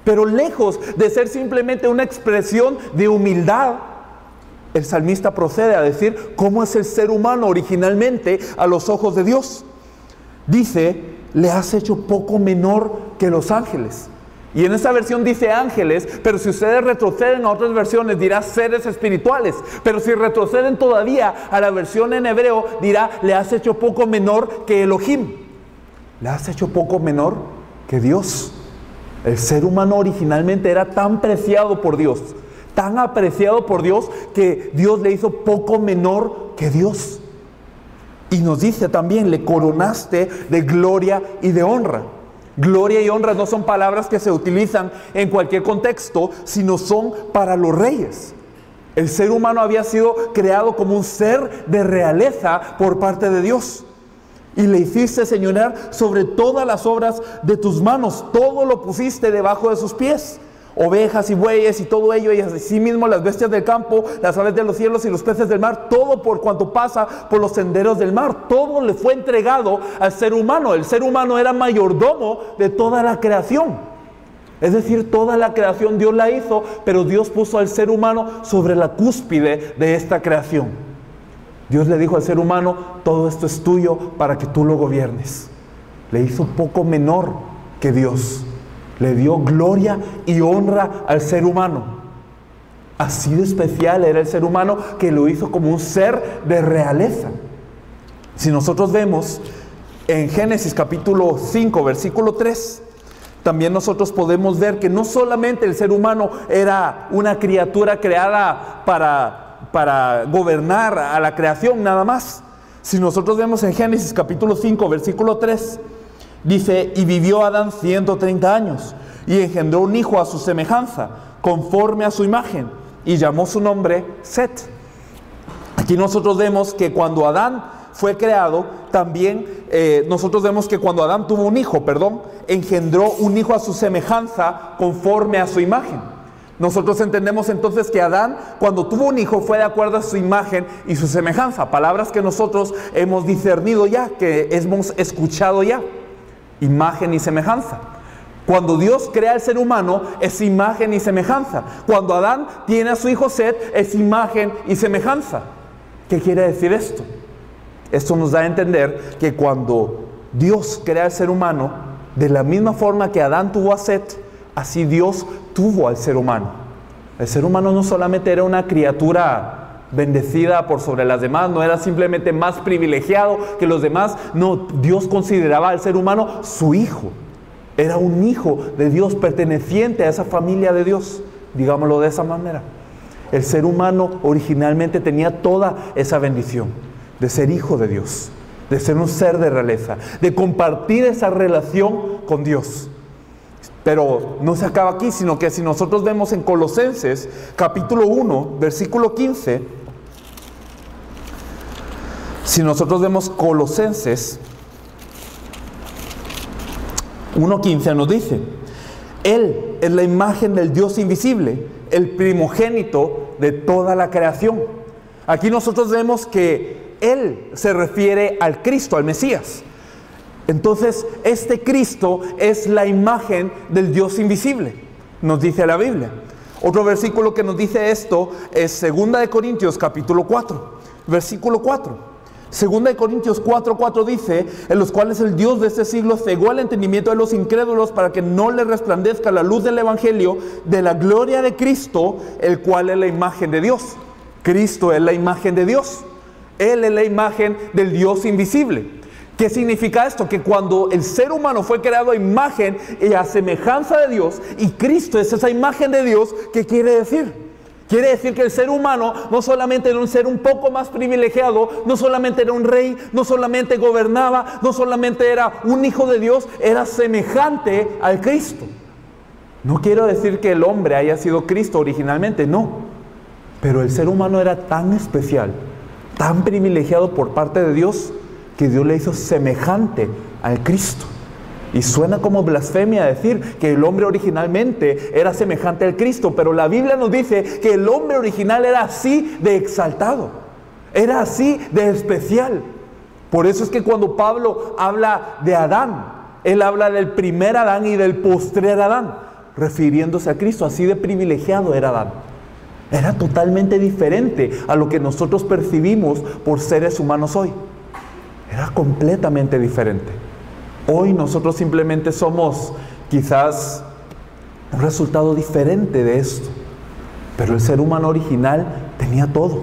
[SPEAKER 2] Pero lejos de ser simplemente una expresión de humildad, el salmista procede a decir cómo es el ser humano originalmente a los ojos de Dios. Dice, le has hecho poco menor que los ángeles. Y en esta versión dice ángeles, pero si ustedes retroceden a otras versiones dirá seres espirituales. Pero si retroceden todavía a la versión en hebreo dirá, le has hecho poco menor que Elohim. Le has hecho poco menor que Dios. El ser humano originalmente era tan preciado por Dios, tan apreciado por Dios, que Dios le hizo poco menor que Dios. Y nos dice también, le coronaste de gloria y de honra. Gloria y honra no son palabras que se utilizan en cualquier contexto, sino son para los reyes. El ser humano había sido creado como un ser de realeza por parte de Dios. Y le hiciste señorear sobre todas las obras de tus manos. Todo lo pusiste debajo de sus pies. Ovejas y bueyes y todo ello, y así mismo las bestias del campo, las aves de los cielos y los peces del mar, todo por cuanto pasa por los senderos del mar. Todo le fue entregado al ser humano. El ser humano era mayordomo de toda la creación. Es decir, toda la creación Dios la hizo, pero Dios puso al ser humano sobre la cúspide de esta creación. Dios le dijo al ser humano, todo esto es tuyo para que tú lo gobiernes. Le hizo poco menor que Dios. Le dio gloria y honra al ser humano. Así de especial era el ser humano que lo hizo como un ser de realeza. Si nosotros vemos en Génesis capítulo 5, versículo 3, también nosotros podemos ver que no solamente el ser humano era una criatura creada para gobernar a la creación nada más. Si nosotros vemos en Génesis capítulo 5, versículo 3, dice, y vivió Adán 130 años, y engendró un hijo a su semejanza, conforme a su imagen, y llamó su nombre Set. Aquí nosotros vemos que cuando Adán fue creado, también nosotros vemos que cuando Adán tuvo un hijo, engendró un hijo a su semejanza, conforme a su imagen. Nosotros entendemos entonces que Adán, cuando tuvo un hijo, fue de acuerdo a su imagen y su semejanza. Palabras que nosotros hemos discernido ya, que hemos escuchado ya. Imagen y semejanza. Cuando Dios crea al ser humano, es imagen y semejanza. Cuando Adán tiene a su hijo Set, es imagen y semejanza. ¿Qué quiere decir esto? Esto nos da a entender que cuando Dios crea al ser humano, de la misma forma que Adán tuvo a Set, así Dios tuvo al ser humano. El ser humano no solamente era una criatura bendecida por sobre las demás, no era simplemente más privilegiado que los demás. No, Dios consideraba al ser humano su hijo. Era un hijo de Dios, perteneciente a esa familia de Dios, digámoslo de esa manera. El ser humano originalmente tenía toda esa bendición de ser hijo de Dios, de ser un ser de realeza, de compartir esa relación con Dios. Pero no se acaba aquí, sino que si nosotros vemos en Colosenses capítulo 1, versículo 15, si nosotros vemos Colosenses 1:15 nos dice, Él es la imagen del Dios invisible, el primogénito de toda la creación. Aquí nosotros vemos que Él se refiere al Cristo, al Mesías. Entonces, este Cristo es la imagen del Dios invisible, nos dice la Biblia. Otro versículo que nos dice esto es 2 Corintios capítulo 4, versículo 4. 2 Corintios 4:4 dice, en los cuales el Dios de este siglo cegó el entendimiento de los incrédulos para que no les resplandezca la luz del Evangelio de la gloria de Cristo, el cual es la imagen de Dios. Cristo es la imagen de Dios. Él es la imagen del Dios invisible. ¿Qué significa esto? Que cuando el ser humano fue creado a imagen y a semejanza de Dios, y Cristo es esa imagen de Dios, ¿qué quiere decir? Quiere decir que el ser humano no solamente era un ser un poco más privilegiado, no solamente era un rey, no solamente gobernaba, no solamente era un hijo de Dios, era semejante al Cristo. No quiero decir que el hombre haya sido Cristo originalmente, no. Pero el ser humano era tan especial, tan privilegiado por parte de Dios, que Dios le hizo semejante al Cristo. Y suena como blasfemia decir que el hombre originalmente era semejante al Cristo, pero la Biblia nos dice que el hombre original era así de exaltado, era así de especial. Por eso es que cuando Pablo habla de Adán, él habla del primer Adán y del postrer Adán, refiriéndose a Cristo. Así de privilegiado era Adán. Era totalmente diferente a lo que nosotros percibimos por seres humanos hoy. Era completamente diferente. Hoy nosotros simplemente somos quizás un resultado diferente de esto. Pero el ser humano original tenía todo.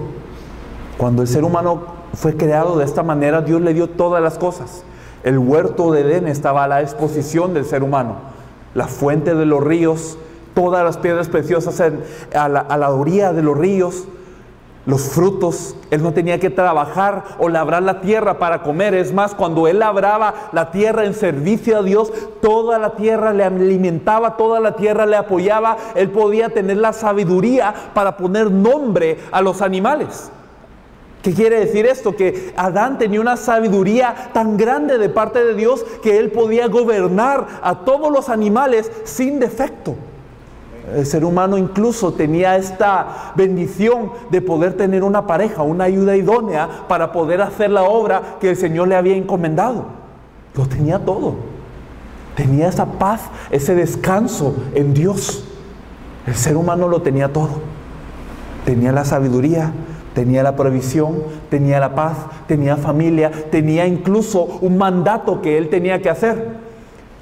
[SPEAKER 2] Cuando el ser humano fue creado de esta manera, Dios le dio todas las cosas. El huerto de Edén estaba a la disposición del ser humano. La fuente de los ríos, todas las piedras preciosas a la orilla de los ríos, los frutos. Él no tenía que trabajar o labrar la tierra para comer. Es más, cuando él labraba la tierra en servicio a Dios, toda la tierra le alimentaba, toda la tierra le apoyaba. Él podía tener la sabiduría para poner nombre a los animales. ¿Qué quiere decir esto? Que Adán tenía una sabiduría tan grande de parte de Dios que él podía gobernar a todos los animales sin defecto. El ser humano incluso tenía esta bendición de poder tener una pareja, una ayuda idónea para poder hacer la obra que el Señor le había encomendado. Lo tenía todo. Tenía esa paz, ese descanso en Dios. El ser humano lo tenía todo. Tenía la sabiduría, tenía la provisión, tenía la paz, tenía familia, tenía incluso un mandato que él tenía que hacer.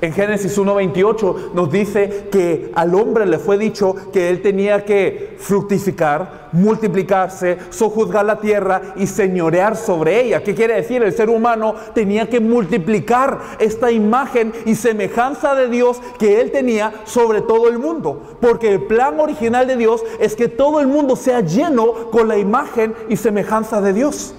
[SPEAKER 2] En Génesis 1:28 nos dice que al hombre le fue dicho que él tenía que fructificar, multiplicarse, sojuzgar la tierra y señorear sobre ella. ¿Qué quiere decir? El ser humano tenía que multiplicar esta imagen y semejanza de Dios que él tenía sobre todo el mundo. Porque el plan original de Dios es que todo el mundo sea lleno con la imagen y semejanza de Dios.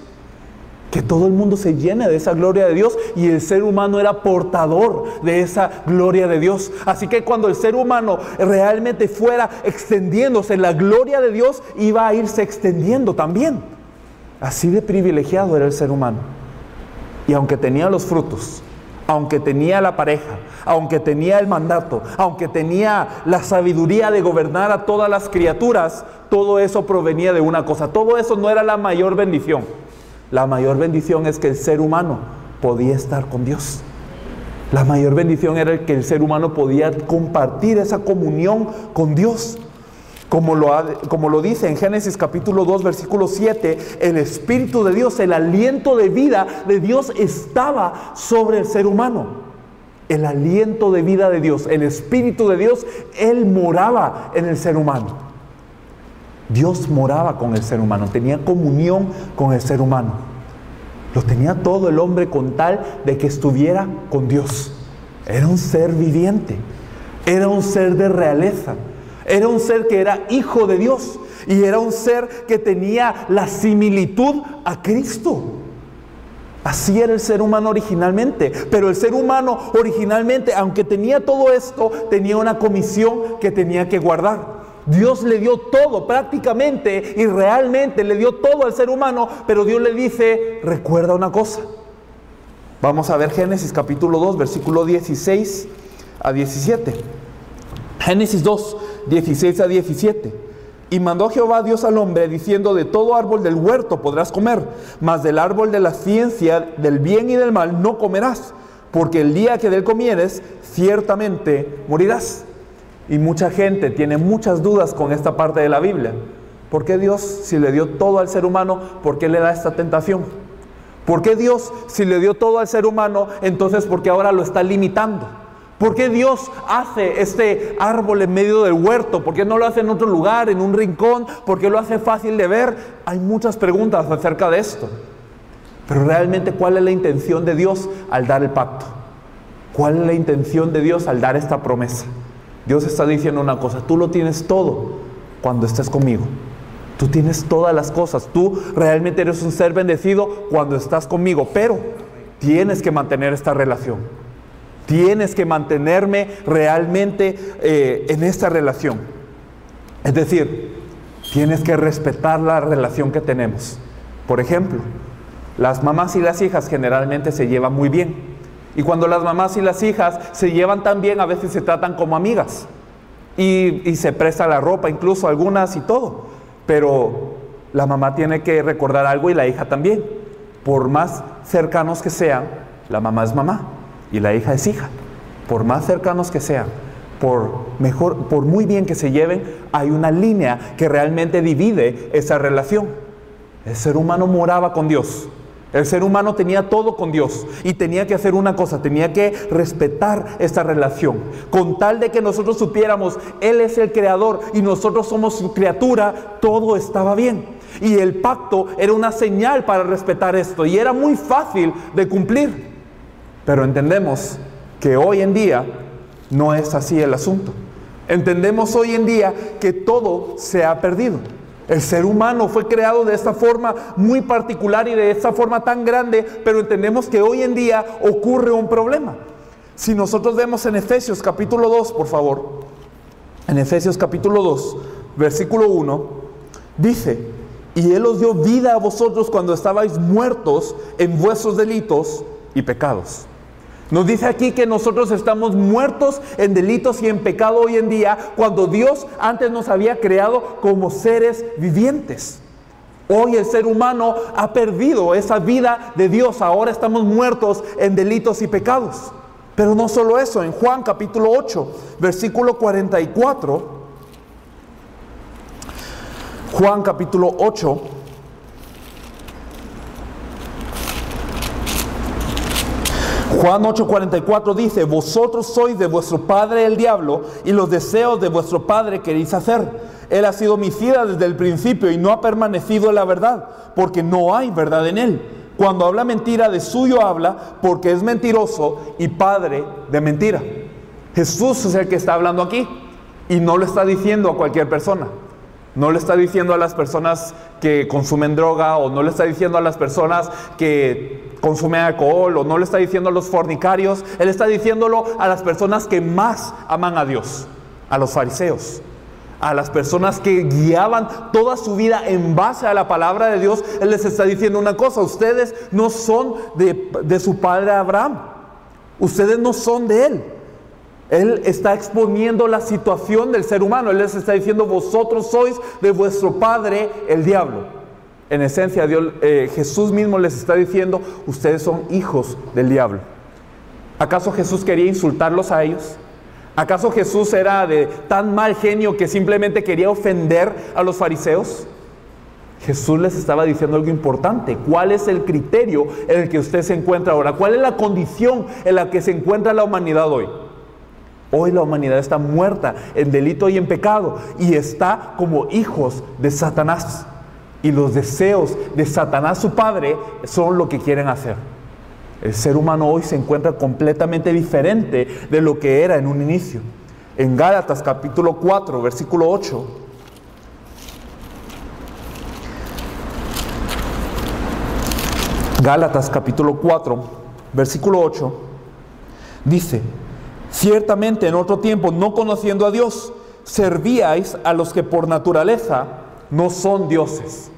[SPEAKER 2] Que todo el mundo se llene de esa gloria de Dios, y el ser humano era portador de esa gloria de Dios. Así que cuando el ser humano realmente fuera extendiéndose, la gloria de Dios iba a irse extendiendo también. Así de privilegiado era el ser humano. Y aunque tenía los frutos, aunque tenía la pareja, aunque tenía el mandato, aunque tenía la sabiduría de gobernar a todas las criaturas, todo eso provenía de una cosa. Todo eso no era la mayor bendición. La mayor bendición es que el ser humano podía estar con Dios. La mayor bendición era que el ser humano podía compartir esa comunión con Dios. Como lo dice en Génesis capítulo 2, versículo 7, el Espíritu de Dios, el aliento de vida de Dios estaba sobre el ser humano. El aliento de vida de Dios, el Espíritu de Dios, Él moraba en el ser humano. Dios moraba con el ser humano, tenía comunión con el ser humano. Lo tenía todo el hombre con tal de que estuviera con Dios. Era un ser viviente, era un ser de realeza, era un ser que era hijo de Dios, y era un ser que tenía la similitud a Cristo. Así era el ser humano originalmente. Pero el ser humano originalmente, aunque tenía todo esto, tenía una comisión que tenía que guardar. Dios le dio todo prácticamente y realmente le dio todo al ser humano, pero Dios le dice, recuerda una cosa. Vamos a ver Génesis capítulo 2, versículo 16 a 17. Génesis 2, 16 a 17. Y mandó Jehová Dios al hombre, diciendo, de todo árbol del huerto podrás comer, mas del árbol de la ciencia del bien y del mal no comerás, porque el día que de él comieres, ciertamente morirás. Y mucha gente tiene muchas dudas con esta parte de la Biblia. ¿Por qué Dios, si le dio todo al ser humano, por qué le da esta tentación? ¿Por qué Dios, si le dio todo al ser humano, entonces por qué ahora lo está limitando? ¿Por qué Dios hace este árbol en medio del huerto? ¿Por qué no lo hace en otro lugar, en un rincón? ¿Por qué lo hace fácil de ver? Hay muchas preguntas acerca de esto. Pero realmente, ¿cuál es la intención de Dios al dar el pacto? ¿Cuál es la intención de Dios al dar esta promesa? Dios está diciendo una cosa: tú lo tienes todo cuando estés conmigo. Tú tienes todas las cosas. Tú realmente eres un ser bendecido cuando estás conmigo. Pero tienes que mantener esta relación. Tienes que mantenerme realmente en esta relación. Es decir, tienes que respetar la relación que tenemos. Por ejemplo, las mamás y las hijas generalmente se llevan muy bien. Y cuando las mamás y las hijas se llevan tan bien, a veces se tratan como amigas. Y se presta la ropa, incluso algunas y todo. Pero la mamá tiene que recordar algo y la hija también. Por más cercanos que sean, la mamá es mamá y la hija es hija. Por más cercanos que sean,
[SPEAKER 1] por muy bien que se lleven, hay una línea que realmente divide esa relación. El ser humano moraba con Dios. El ser humano tenía todo con Dios y tenía que hacer una cosa, tenía que respetar esta relación. Con tal de que nosotros supiéramos, Él es el creador y nosotros somos su criatura, todo estaba bien. Y el pacto era una señal para respetar esto y era muy fácil de cumplir. Pero entendemos que hoy en día no es así el asunto. Entendemos hoy en día que todo se ha perdido. El ser humano fue creado de esta forma muy particular y de esta forma tan grande, pero entendemos que hoy en día ocurre un problema. Si nosotros vemos en Efesios capítulo 2, por favor, en Efesios capítulo 2, versículo 1, dice: y Él os dio vida a vosotros cuando estabais muertos en vuestros delitos y pecados. Nos dice aquí que nosotros estamos muertos en delitos y en pecado hoy en día, cuando Dios antes nos había creado como seres vivientes. Hoy el ser humano ha perdido esa vida de Dios. Ahora estamos muertos en delitos y pecados. Pero no solo eso, en Juan capítulo 8, versículo 44. Juan capítulo 8. Juan 8:44 dice: vosotros sois de vuestro padre el diablo, y los deseos de vuestro padre queréis hacer. Él ha sido homicida desde el principio y no ha permanecido en la verdad, porque no hay verdad en él. Cuando habla mentira, de suyo habla, porque es mentiroso y padre de mentira. Jesús es el que está hablando aquí, y no lo está diciendo a cualquier persona. No le está diciendo a las personas que consumen droga, o no le está diciendo a las personas que consumen alcohol, o no le está diciendo a los fornicarios. Él está diciéndolo a las personas que más aman a Dios, a los fariseos, a las personas que guiaban toda su vida en base a la palabra de Dios. Él les está diciendo una cosa: ustedes no son de su padre Abraham, ustedes no son de él. Él está exponiendo la situación del ser humano. Él les está diciendo: vosotros sois de vuestro padre el diablo. En esencia, Jesús mismo les está diciendo: ustedes son hijos del diablo. ¿Acaso Jesús quería insultarlos a ellos? ¿Acaso Jesús era de tan mal genio que simplemente quería ofender a los fariseos? Jesús les estaba diciendo algo importante. ¿Cuál es el criterio en el que usted se encuentra ahora? ¿Cuál es la condición en la que se encuentra la humanidad hoy? Hoy la humanidad está muerta en delito y en pecado, y está como hijos de Satanás. Y los deseos de Satanás, su padre, son lo que quieren hacer. El ser humano hoy se encuentra completamente diferente de lo que era en un inicio. En Gálatas capítulo 4, versículo 8. Gálatas capítulo 4, versículo 8. Dice: ciertamente en otro tiempo, no conociendo a Dios, servíais a los que por naturaleza no son dioses.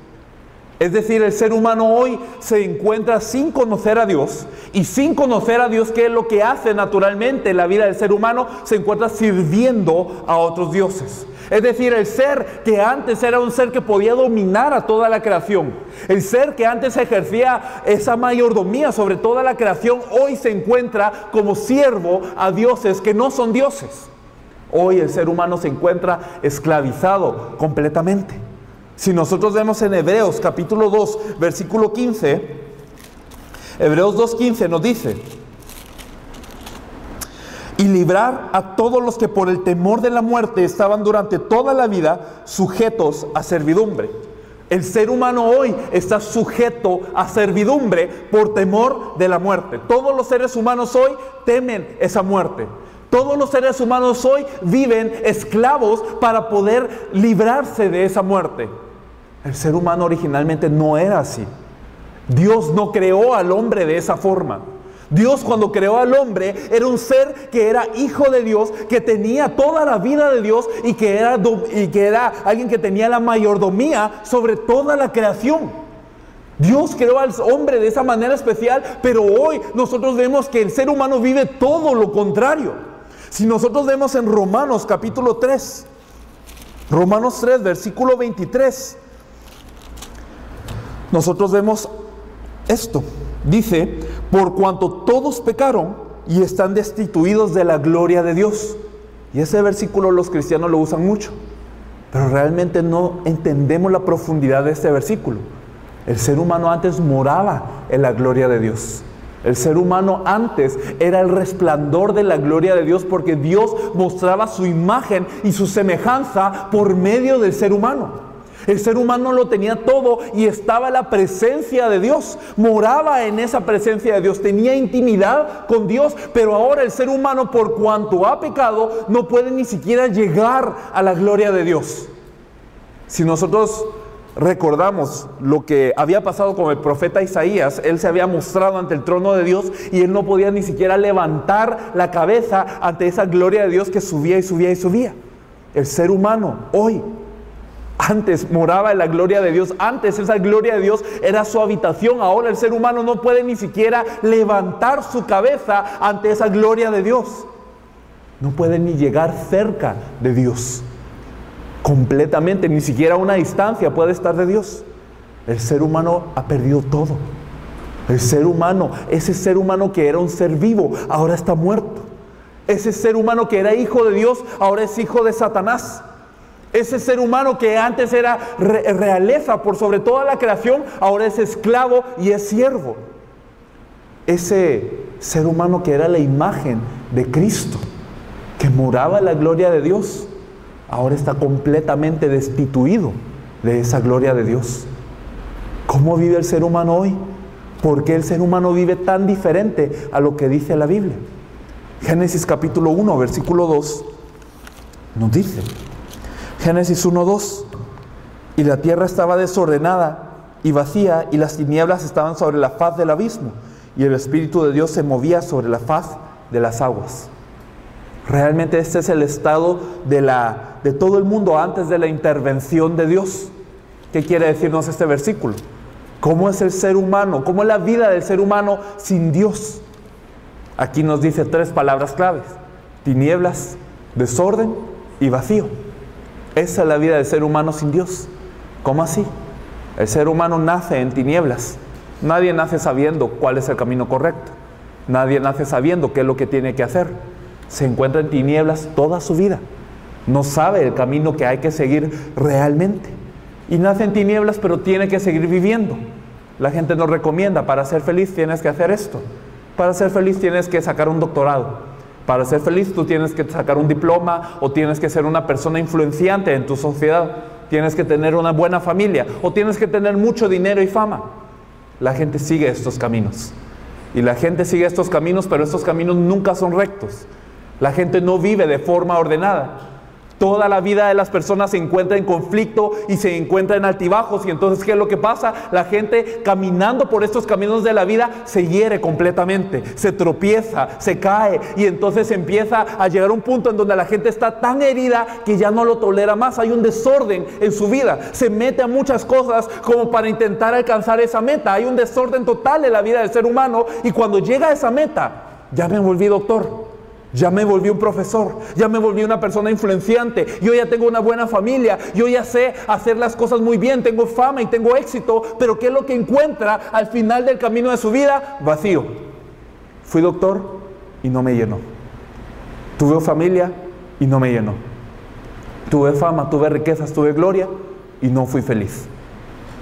[SPEAKER 1] Es decir, el ser humano hoy se encuentra sin conocer a Dios, y sin conocer a Dios, ¿qué es lo que hace naturalmente en la vida del ser humano? Se encuentra sirviendo a otros dioses. Es decir, el ser que antes era un ser que podía dominar a toda la creación, el ser que antes ejercía esa mayordomía sobre toda la creación, hoy se encuentra como siervo a dioses que no son dioses. Hoy el ser humano se encuentra esclavizado completamente. Si nosotros vemos en Hebreos capítulo 2, versículo 15, Hebreos 2:15 nos dice: y librar a todos los que por el temor de la muerte estaban durante toda la vida sujetos a servidumbre. El ser humano hoy está sujeto a servidumbre por temor de la muerte. Todos los seres humanos hoy temen esa muerte. Todos los seres humanos hoy viven esclavos para poder librarse de esa muerte. El ser humano originalmente no era así. Dios no creó al hombre de esa forma. Dios, cuando creó al hombre, era un ser que era hijo de Dios, que tenía toda la vida de Dios, y que era alguien que tenía la mayordomía sobre toda la creación. Dios creó al hombre de esa manera especial, pero hoy nosotros vemos que el ser humano vive todo lo contrario. Si nosotros vemos en Romanos capítulo 3, Romanos 3, versículo 23, nosotros vemos esto. Dice: por cuanto todos pecaron y están destituidos de la gloria de Dios.
[SPEAKER 2] Y ese versículo los cristianos lo usan mucho, pero realmente no entendemos la profundidad de este versículo. El ser humano antes moraba en la gloria de Dios. El ser humano antes era el resplandor de la gloria de Dios, porque Dios mostraba su imagen y su semejanza por medio del ser humano. El ser humano lo tenía todo y estaba en la presencia de Dios, moraba en esa presencia de Dios, tenía intimidad con Dios, pero ahora el ser humano, por cuanto ha pecado, no puede ni siquiera llegar a la gloria de Dios. Si nosotros recordamos lo que había pasado con el profeta Isaías, él se había mostrado ante el trono de Dios y él no podía ni siquiera levantar la cabeza ante esa gloria de Dios que subía y subía y subía. El ser humano hoy, antes moraba en la gloria de Dios, antes esa gloria de Dios era su habitación, ahora el ser humano no puede ni siquiera levantar su cabeza ante esa gloria de Dios. No puede ni llegar cerca de Dios. Completamente, ni siquiera a una distancia puede estar de Dios. El ser humano ha perdido todo. El ser humano, ese ser humano que era un ser vivo, ahora está muerto. Ese ser humano que era hijo de Dios, ahora es hijo de Satanás. Ese ser humano que antes era realeza por sobre toda la creación, ahora es esclavo y es siervo. Ese ser humano que era la imagen de Cristo, que moraba en la gloria de Dios, ahora está completamente destituido de esa gloria de Dios. ¿Cómo vive el ser humano hoy? ¿Por qué el ser humano vive tan diferente a lo que dice la Biblia? Génesis capítulo 1, versículo 2 nos dice, Génesis 1:2, y la tierra estaba desordenada y vacía, y las tinieblas estaban sobre la faz del abismo, y el Espíritu de Dios se movía sobre la faz de las aguas. Realmente este es el estado de todo el mundo antes de la intervención de Dios. ¿Qué quiere decirnos este versículo? ¿Cómo es el ser humano? ¿Cómo es la vida del ser humano sin Dios? Aquí nos dice 3 palabras claves: tinieblas, desorden y vacío. Esa es la vida del ser humano sin Dios. ¿Cómo así? El ser humano nace en tinieblas. Nadie nace sabiendo cuál es el camino correcto. Nadie nace sabiendo qué es lo que tiene que hacer. Se encuentra en tinieblas toda su vida. No sabe el camino que hay que seguir realmente. Y nace en tinieblas, pero tiene que seguir viviendo. La gente nos recomienda: para ser feliz tienes que hacer esto. Para ser feliz tienes que sacar un doctorado. Para ser feliz tú tienes que sacar un diploma, o tienes que ser una persona influenciante en tu sociedad. Tienes que tener una buena familia, o tienes que tener mucho dinero y fama. La gente sigue estos caminos. Y la gente sigue estos caminos, pero estos caminos nunca son rectos. La gente no vive de forma ordenada. Toda la vida de las personas se encuentra en conflicto y se encuentra en altibajos. Y entonces, ¿qué es lo que pasa? La gente caminando por estos caminos de la vida se hiere completamente, se tropieza, se cae, y entonces empieza a llegar a un punto en donde la gente está tan herida que ya no lo tolera más. Hay un desorden en su vida, se mete a muchas cosas como para intentar alcanzar esa meta. Hay un desorden total en la vida del ser humano, y cuando llega a esa meta, ya me volví doctor, ya me volví un profesor, ya me volví una persona influenciante, yo ya tengo una buena familia, yo ya sé hacer las cosas muy bien, tengo fama y tengo éxito. Pero ¿qué es lo que encuentra al final del camino de su vida? Vacío. Fui doctor y no me llenó. Tuve familia y no me llenó. Tuve fama, tuve riquezas, tuve gloria y no fui feliz.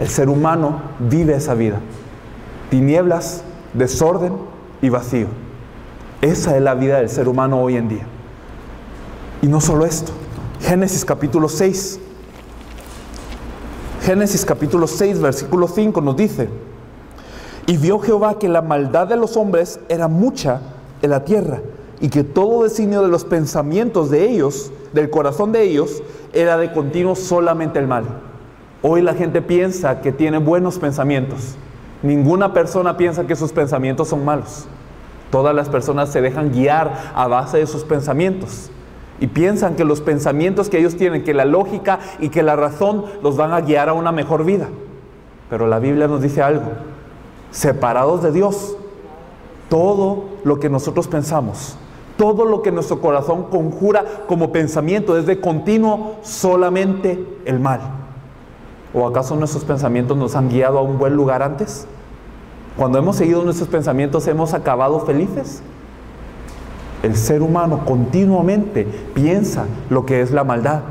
[SPEAKER 2] El ser humano vive esa vida: tinieblas, desorden y vacío. Esa es la vida del ser humano hoy en día. Y no solo esto. Génesis capítulo 6. Génesis capítulo 6, versículo 5 nos dice: y vio Jehová que la maldad de los hombres era mucha en la tierra, y que todo designio de los pensamientos de ellos, del corazón de ellos, era de continuo solamente el mal. Hoy la gente piensa que tiene buenos pensamientos. Ninguna persona piensa que sus pensamientos son malos. Todas las personas se dejan guiar a base de sus pensamientos y piensan que los pensamientos que ellos tienen, que la lógica y que la razón los van a guiar a una mejor vida. Pero la Biblia nos dice algo: separados de Dios, todo lo que nosotros pensamos, todo lo que nuestro corazón conjura como pensamiento, es de continuo solamente el mal. ¿O acaso nuestros pensamientos nos han guiado a un buen lugar antes? Cuando hemos seguido nuestros pensamientos, ¿hemos acabado felices? El ser humano continuamente piensa lo que es la maldad.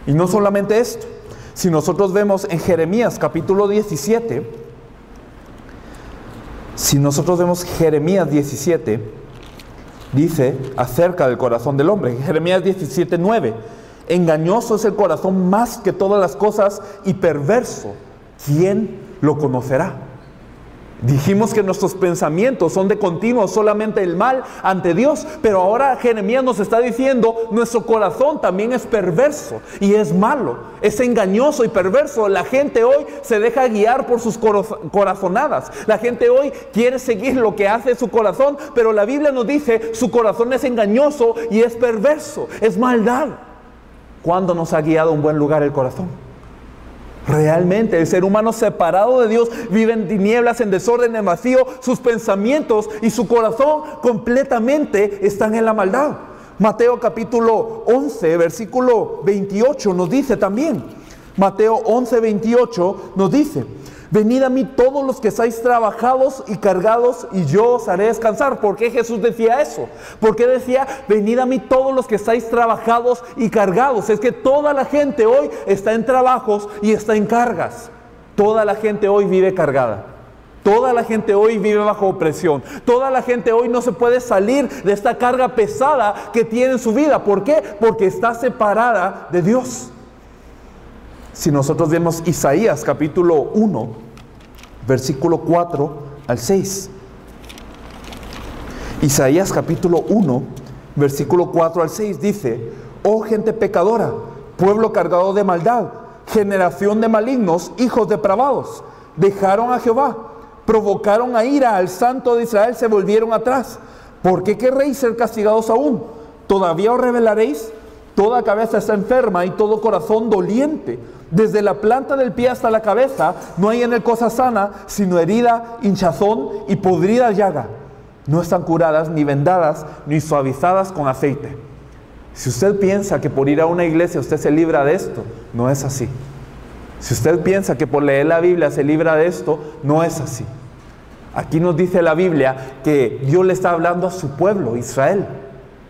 [SPEAKER 2] Y no solamente esto, si nosotros vemos en Jeremías capítulo 17, dice acerca del corazón del hombre. Jeremías 17:9, engañoso es el corazón más que todas las cosas y perverso, ¿quién lo conocerá? Dijimos que nuestros pensamientos son de continuo solamente el mal ante Dios, pero ahora Jeremías nos está diciendo, nuestro corazón también es perverso y es malo, es engañoso y perverso. La gente hoy se deja guiar por sus corazonadas. La gente hoy quiere seguir lo que hace su corazón, pero la Biblia nos dice, su corazón es engañoso y es perverso, es maldad. ¿Cuándo nos ha guiado a un buen lugar el corazón? Realmente el ser humano separado de Dios vive en tinieblas, en desorden, en vacío. Sus pensamientos y su corazón completamente están en la maldad. Mateo capítulo 11 versículo 28 nos dice también, Mateo 11, 28 nos dice, venid a mí todos los que estáis trabajados y cargados y yo os haré descansar. ¿Por qué Jesús decía eso? ¿Por qué decía, venid a mí todos los que estáis trabajados y cargados? Es que toda la gente hoy está en trabajos y está en cargas. Toda la gente hoy vive cargada. Toda la gente hoy vive bajo opresión. Toda la gente hoy no se puede salir de esta carga pesada que tiene en su vida. ¿Por qué? Porque está separada de Dios. Si nosotros vemos Isaías capítulo 1, versículo 4 al 6. Isaías capítulo 1, versículo 4 al 6 dice, oh gente pecadora, pueblo cargado de maldad, generación de malignos, hijos depravados, dejaron a Jehová, provocaron a ira al Santo de Israel, se volvieron atrás. ¿Por qué querréis ser castigados aún? ¿Todavía os rebelaréis? Toda cabeza está enferma y todo corazón doliente. Desde la planta del pie hasta la cabeza no hay en él cosa sana, sino herida, hinchazón y podrida llaga. No están curadas, ni vendadas, ni suavizadas con aceite. Si usted piensa que por ir a una iglesia usted se libra de esto, no es así. Si usted piensa que por leer la Biblia se libra de esto, no es así. Aquí nos dice la Biblia que Dios le está hablando a su pueblo, Israel,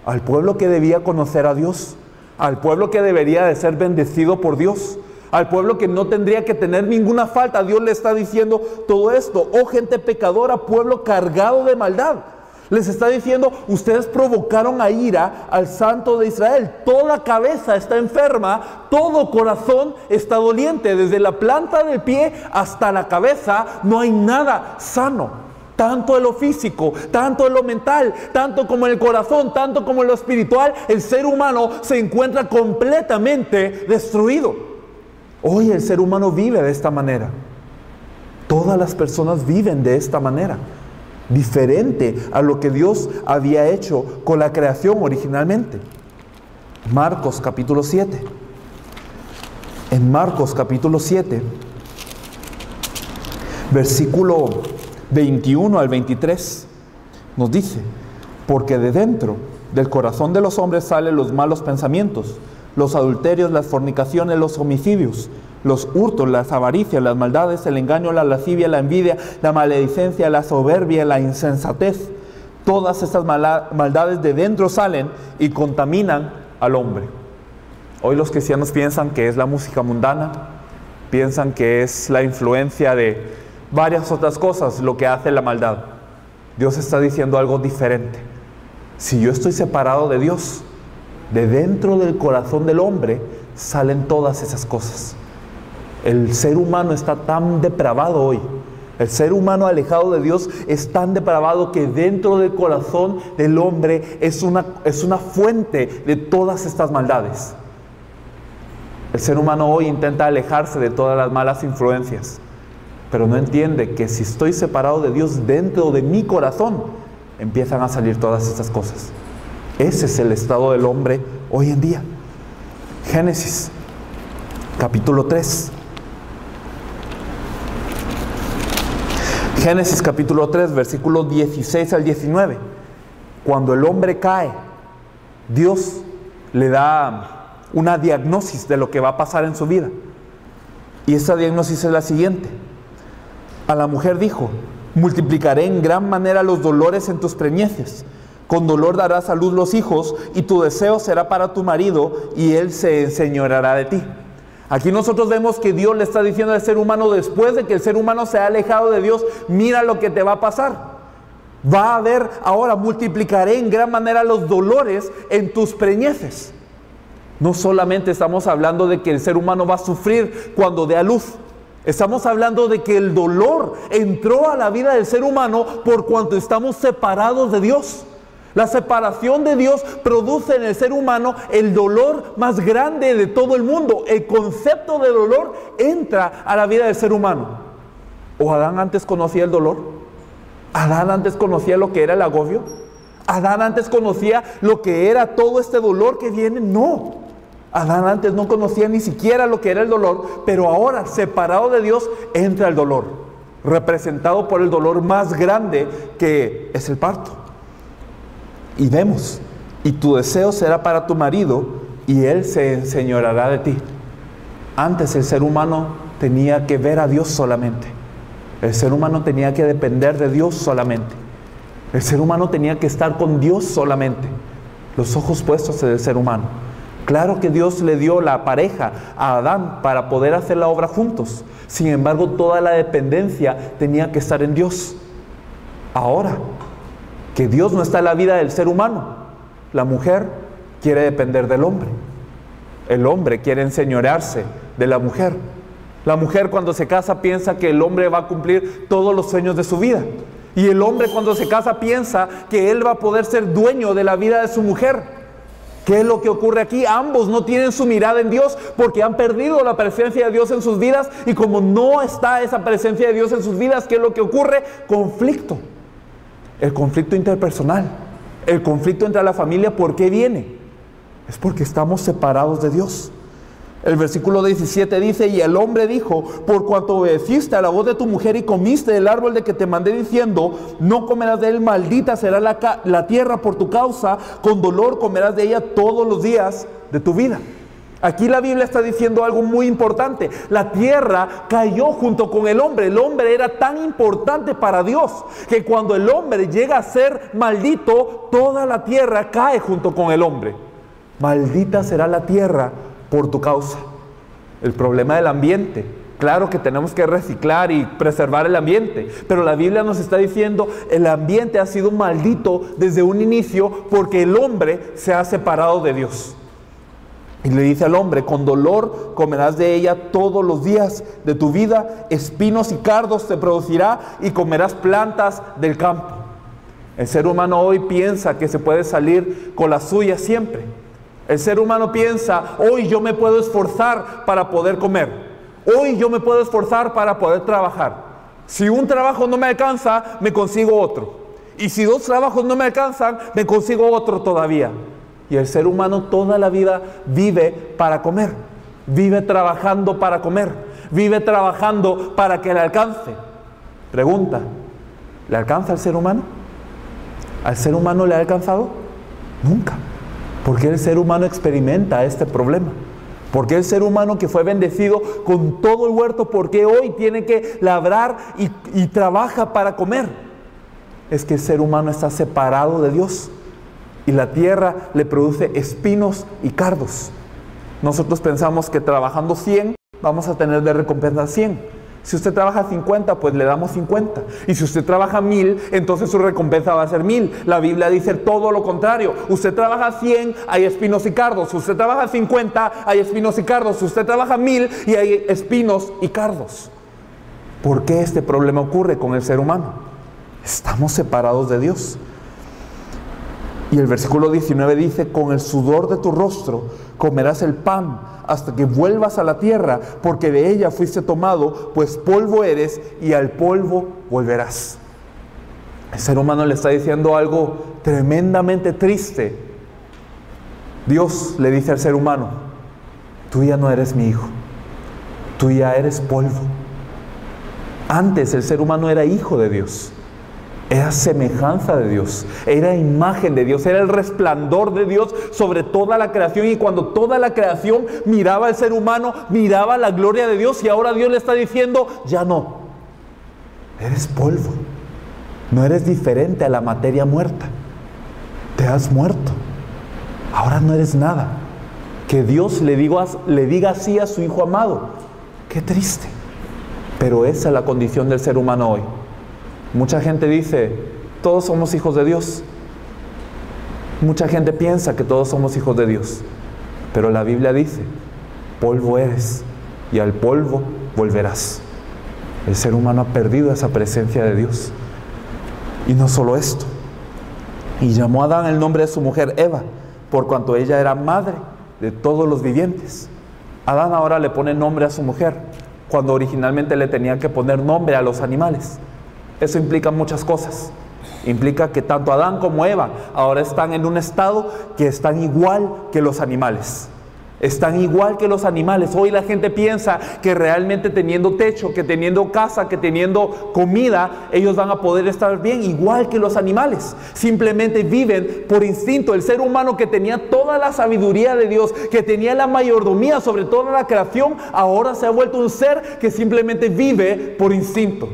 [SPEAKER 2] al pueblo que debía conocer a Dios, al pueblo que debería de ser bendecido por Dios, al pueblo que no tendría que tener ninguna falta. Dios le está diciendo todo esto. Oh gente pecadora, pueblo cargado de maldad. Les está diciendo, ustedes provocaron a ira al Santo de Israel. Toda cabeza está enferma, todo corazón está doliente. Desde la planta del pie hasta la cabeza no hay nada sano. Tanto en lo físico, tanto en lo mental, tanto como en el corazón, tanto como en lo espiritual, el ser humano se encuentra completamente destruido. Hoy el ser humano vive de esta manera. Todas las personas viven de esta manera, diferente a lo que Dios había hecho con la creación originalmente. Marcos capítulo 7. En Marcos capítulo 7, versículo 21 al 23, nos dice, porque de dentro del corazón de los hombres salen los malos pensamientos, los adulterios, las fornicaciones, los homicidios, los hurtos, las avaricias, las maldades, el engaño, la lascivia, la envidia, la maledicencia, la soberbia, la insensatez. Todas estas maldades de dentro salen y contaminan al hombre. Hoy los cristianos piensan que es la música mundana, piensan que es la influencia de varias otras cosas lo que hace la maldad. Dios está diciendo algo diferente. Si yo estoy separado de Dios, de dentro del corazón del hombre salen todas esas cosas. El ser humano está tan depravado hoy. El ser humano alejado de Dios es tan depravado que dentro del corazón del hombre es una fuente de todas estas maldades. El ser humano hoy intenta alejarse de todas las malas influencias, pero no entiende que si estoy separado de Dios dentro de mi corazón, empiezan a salir todas estas cosas. Ese es el estado del hombre hoy en día. Génesis, capítulo 3. Génesis, capítulo 3, versículos 16 al 19. Cuando el hombre cae, Dios le da una diagnosis de lo que va a pasar en su vida. Y esa diagnosis es la siguiente. A la mujer dijo, multiplicaré en gran manera los dolores en tus preñeces. con dolor darás a luz los hijos, y tu deseo será para tu marido, y él se enseñoreará de ti. Aquí nosotros vemos que Dios le está diciendo al ser humano, después de que el ser humano se ha alejado de Dios, mira lo que te va a pasar. Va a haber, ahora multiplicaré en gran manera los dolores en tus preñeces. No solamente estamos hablando de que el ser humano va a sufrir cuando dé a luz. Estamos hablando de que el dolor entró a la vida del ser humano por cuanto estamos separados de Dios. La separación de Dios produce en el ser humano el dolor más grande de todo el mundo. El concepto de dolor entra a la vida del ser humano. ¿O Adán antes conocía el dolor? ¿Adán antes conocía lo que era el agobio? ¿Adán antes conocía lo que era todo este dolor que viene? No. Adán antes no conocía ni siquiera lo que era el dolor, pero ahora, separado de Dios, entra el dolor, representado por el dolor más grande que es el parto. Y vemos, y tu deseo será para tu marido, y él se enseñoreará de ti. Antes el ser humano tenía que ver a Dios solamente. El ser humano tenía que depender de Dios solamente. El ser humano tenía que estar con Dios solamente. Los ojos puestos en el ser humano. Claro que Dios le dio la pareja a Adán para poder hacer la obra juntos. Sin embargo, toda la dependencia tenía que estar en Dios. Ahora que Dios no está en la vida del ser humano, la mujer quiere depender del hombre. El hombre quiere enseñorearse de la mujer. La mujer cuando se casa piensa que el hombre va a cumplir todos los sueños de su vida. Y el hombre cuando se casa piensa que él va a poder ser dueño de la vida de su mujer. ¿Qué es lo que ocurre aquí? Ambos no tienen su mirada en Dios porque han perdido la presencia de Dios en sus vidas. Y como no está esa presencia de Dios en sus vidas, ¿qué es lo que ocurre? Conflicto. El conflicto interpersonal. El conflicto entre la familia. ¿Por qué viene? Es porque estamos separados de Dios. El versículo 17 dice, y el hombre dijo, por cuanto obedeciste a la voz de tu mujer y comiste del árbol de que te mandé diciendo, no comerás de él, maldita será la tierra por tu causa, con dolor comerás de ella todos los días de tu vida. Aquí la Biblia está diciendo algo muy importante. La tierra cayó junto con el hombre. El hombre era tan importante para Dios que cuando el hombre llega a ser maldito, toda la tierra cae junto con el hombre. Maldita será la tierra por tu causa. El problema del ambiente. Claro que tenemos que reciclar y preservar el ambiente, pero la Biblia nos está diciendo el ambiente ha sido maldito desde un inicio porque el hombre se ha separado de Dios. Y le dice al hombre, con dolor comerás de ella todos los días de tu vida, espinos y cardos te producirá y comerás plantas del campo. El ser humano hoy piensa que se puede salir con la suya siempre. El ser humano piensa, hoy yo me puedo esforzar para poder comer. Hoy yo me puedo esforzar para poder trabajar. Si un trabajo no me alcanza, me consigo otro. Y si 2 trabajos no me alcanzan, me consigo otro todavía. Y el ser humano toda la vida vive para comer. Vive trabajando para comer. Vive trabajando para que le alcance. Pregunta, ¿le alcanza al ser humano? ¿Al ser humano le ha alcanzado? Nunca. ¿Por qué el ser humano experimenta este problema? ¿Por qué el ser humano que fue bendecido con todo el huerto, por qué hoy tiene que labrar y trabaja para comer? Es que el ser humano está separado de Dios y la tierra le produce espinos y cardos. Nosotros pensamos que trabajando 100 vamos a tener de recompensa 100. Si usted trabaja 50, pues le damos 50. Y si usted trabaja 1000, entonces su recompensa va a ser 1000. La Biblia dice todo lo contrario. Usted trabaja 100, hay espinos y cardos. Si usted trabaja 50, hay espinos y cardos. Si usted trabaja 1000 y hay espinos y cardos. ¿Por qué este problema ocurre con el ser humano? Estamos separados de Dios. Y el versículo 19 dice, con el sudor de tu rostro comerás el pan hasta que vuelvas a la tierra, porque de ella fuiste tomado, pues polvo eres y al polvo volverás. El ser humano le está diciendo algo tremendamente triste. Dios le dice al ser humano, tú ya no eres mi hijo, tú ya eres polvo. Antes el ser humano era hijo de Dios. Era semejanza de Dios, era imagen de Dios, era el resplandor de Dios sobre toda la creación. Y cuando toda la creación miraba al ser humano, miraba la gloria de Dios. Y ahora Dios le está diciendo, ya no, eres polvo, no eres diferente a la materia muerta. te has muerto, ahora no eres nada. Que Dios le diga así a su Hijo amado, qué triste. Pero esa es la condición del ser humano hoy. Mucha gente dice, todos somos hijos de Dios. Mucha gente piensa que todos somos hijos de Dios. Pero la Biblia dice, polvo eres y al polvo volverás. El ser humano ha perdido esa presencia de Dios. Y no solo esto. Y llamó a Adán el nombre de su mujer Eva, por cuanto ella era madre de todos los vivientes. Adán ahora le pone nombre a su mujer, cuando originalmente le tenía que poner nombre a los animales. Eso implica muchas cosas. Implica que tanto Adán como Eva ahora están en un estado que están igual que los animales. Están igual que los animales. Hoy la gente piensa que realmente teniendo techo, que teniendo casa, que teniendo comida, ellos van a poder estar bien, igual que los animales. Simplemente viven por instinto. El ser humano que tenía toda la sabiduría de Dios, que tenía la mayordomía sobre toda la creación, ahora se ha vuelto un ser que simplemente vive por instinto.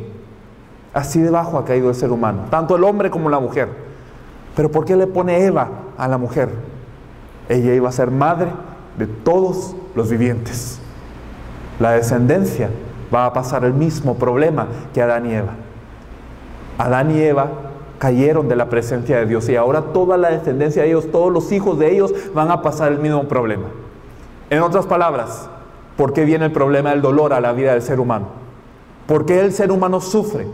[SPEAKER 2] Así de bajo ha caído el ser humano, tanto el hombre como la mujer. Pero ¿por qué le pone Eva a la mujer? Ella iba a ser madre de todos los vivientes. La descendencia va a pasar el mismo problema que Adán y Eva. Adán y Eva cayeron de la presencia de Dios y ahora toda la descendencia de ellos, todos los hijos de ellos van a pasar el mismo problema. En otras palabras, ¿por qué viene el problema del dolor a la vida del ser humano? ¿Por qué el ser humano sufre?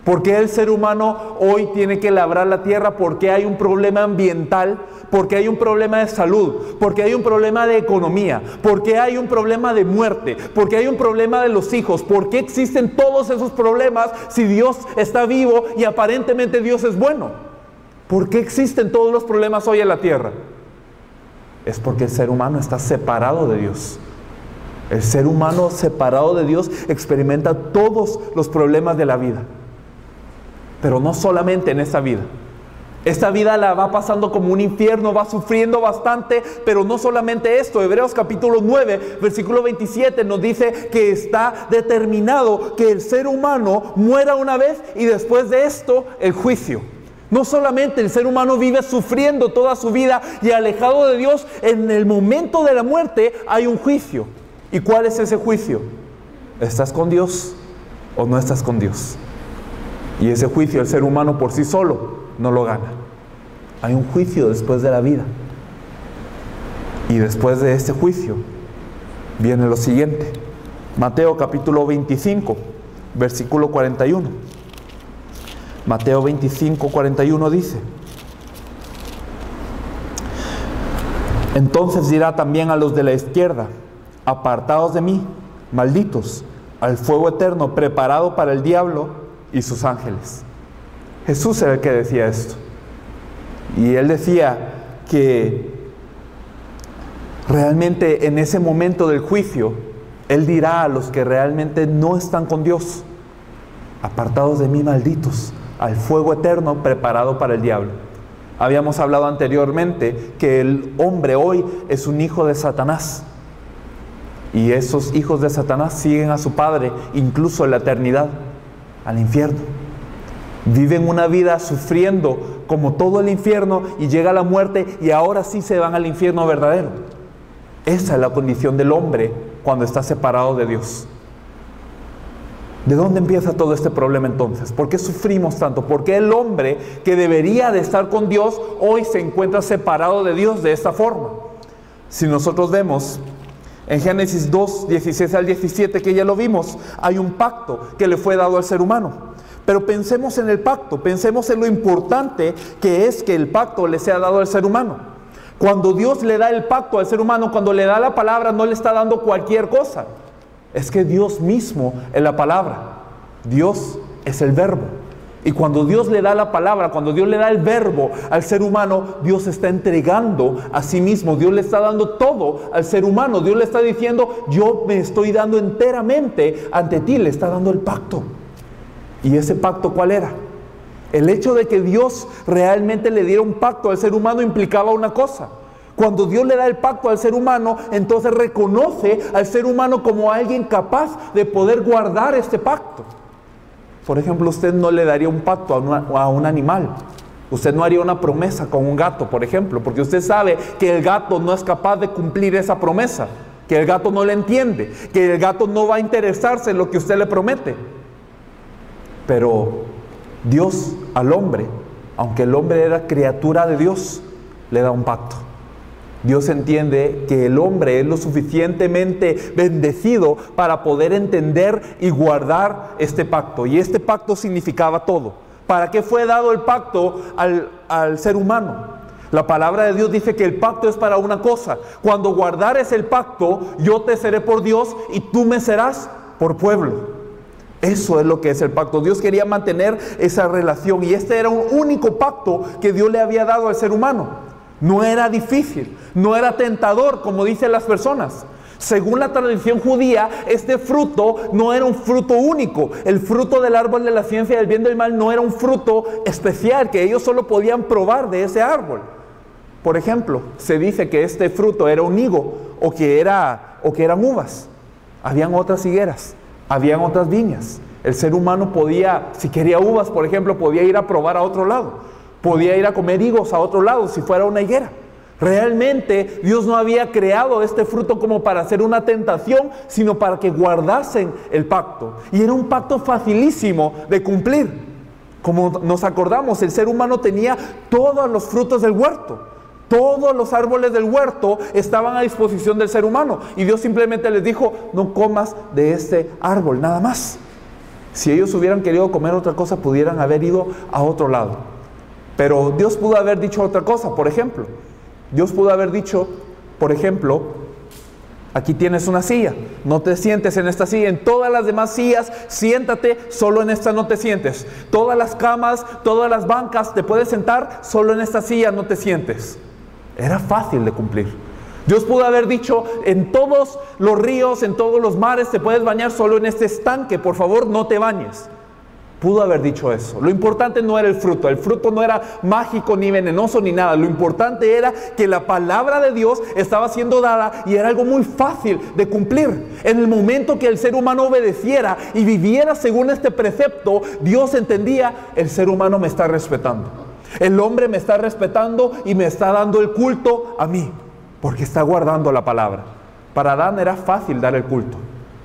[SPEAKER 2] ¿Por qué el ser humano hoy tiene que labrar la tierra? ¿Por qué hay un problema ambiental? ¿Por qué hay un problema de salud? ¿Por qué hay un problema de economía? ¿Por qué hay un problema de muerte? ¿Por qué hay un problema de los hijos? ¿Por qué existen todos esos problemas si Dios está vivo y aparentemente Dios es bueno? ¿Por qué existen todos los problemas hoy en la tierra? Es porque el ser humano está separado de Dios. El ser humano separado de Dios experimenta todos los problemas de la vida. Pero no solamente en esta vida. Esta vida la va pasando como un infierno, va sufriendo bastante, pero no solamente esto. Hebreos capítulo 9, versículo 27 nos dice que está determinado que el ser humano muera una vez y después de esto el juicio. No solamente el ser humano vive sufriendo toda su vida y alejado de Dios, en el momento de la muerte hay un juicio. ¿Y cuál es ese juicio? ¿Estás con Dios o no estás con Dios? Y ese juicio el ser humano por sí solo no lo gana. Hay un juicio después de la vida. Y después de este juicio viene lo siguiente. Mateo capítulo 25, versículo 41. Mateo 25, 41 dice: entonces dirá también a los de la izquierda: apartaos de mí, malditos, al fuego eterno preparado para el diablo y sus ángeles. Jesús era el que decía esto. Y él decía que realmente en ese momento del juicio, él dirá a los que realmente no están con Dios: apartados de mí, malditos, al fuego eterno preparado para el diablo. Habíamos hablado anteriormente que el hombre hoy es un hijo de Satanás. Y esos hijos de Satanás siguen a su padre incluso en la eternidad, al infierno. Viven una vida sufriendo como todo el infierno y llega la muerte y ahora sí se van al infierno verdadero. Esa es la condición del hombre cuando está separado de Dios. ¿De dónde empieza todo este problema entonces? ¿Por qué sufrimos tanto? ¿Por qué el hombre que debería de estar con Dios hoy se encuentra separado de Dios de esta forma? Si nosotros vemos en Génesis 2, 16 al 17, que ya lo vimos, hay un pacto que le fue dado al ser humano. Pero pensemos en el pacto, pensemos en lo importante que es que el pacto le sea dado al ser humano. Cuando Dios le da el pacto al ser humano, cuando le da la palabra, no le está dando cualquier cosa. Es que Dios mismo es la palabra. Dios es el verbo. Y cuando Dios le da la palabra, cuando Dios le da el verbo al ser humano, Dios está entregando a sí mismo. Dios le está dando todo al ser humano. Dios le está diciendo: yo me estoy dando enteramente ante ti. Le está dando el pacto. ¿Y ese pacto cuál era? El hecho de que Dios realmente le diera un pacto al ser humano implicaba una cosa. Cuando Dios le da el pacto al ser humano, entonces reconoce al ser humano como alguien capaz de poder guardar este pacto. Por ejemplo, usted no le daría un pacto a un animal.
[SPEAKER 1] Usted no haría una promesa con un gato, por ejemplo, porque usted sabe que el gato no es capaz de cumplir esa promesa, que el gato no le entiende, que el gato no va a interesarse en lo que usted le promete. Pero Dios al hombre, aunque el hombre era criatura de Dios, le da un pacto. Dios entiende que el hombre es lo suficientemente bendecido para poder entender y guardar este pacto. Y este pacto significaba todo. ¿Para qué fue dado el pacto al ser humano? La palabra de Dios dice que el pacto es para una cosa. Cuando guardares el pacto, yo te seré por Dios y tú me serás por pueblo. Eso es lo que es el pacto. Dios quería mantener esa relación y este era un único pacto que Dios le había dado al ser humano. No era difícil, no era tentador como dicen las personas. Según la tradición judía, este fruto no era un fruto único. El fruto del árbol de la ciencia del bien y del mal no era un fruto especial que ellos solo podían probar de ese árbol. Por ejemplo, se dice que este fruto era un higo o que eran uvas. Habían otras higueras, habían otras viñas. El ser humano podía, si quería uvas, por ejemplo, podía ir a probar a otro lado. Podía ir a comer higos a otro lado si fuera una higuera. Realmente Dios no había creado este fruto como para hacer una tentación, sino para que guardasen el pacto. Y era un pacto facilísimo de cumplir. Como nos acordamos, el ser humano tenía todos los frutos del huerto. Todos los árboles del huerto estaban a disposición del ser humano. Y Dios simplemente les dijo, no comas de este árbol, nada más. Si ellos hubieran querido comer otra cosa, pudieran haber ido a otro lado. Pero Dios pudo haber dicho otra cosa, por ejemplo. Dios pudo haber dicho, por ejemplo, aquí tienes una silla, no te sientes en esta silla, en todas las demás sillas siéntate, solo en esta no te sientes. Todas las camas, todas las bancas te puedes sentar, solo en esta silla no te sientes. Era fácil de cumplir. Dios pudo haber dicho, en todos los ríos, en todos los mares te puedes bañar, solo en este estanque, por favor no te bañes. Pudo haber dicho eso. Lo importante no era el fruto no era mágico ni venenoso ni nada. Lo importante era que la palabra de Dios estaba siendo dada y era algo muy fácil de cumplir. En el momento que el ser humano obedeciera y viviera según este precepto, Dios entendía, el ser humano me está respetando. El hombre me está respetando y me está dando el culto a mí, porque está guardando la palabra. Para Adán era fácil dar el culto.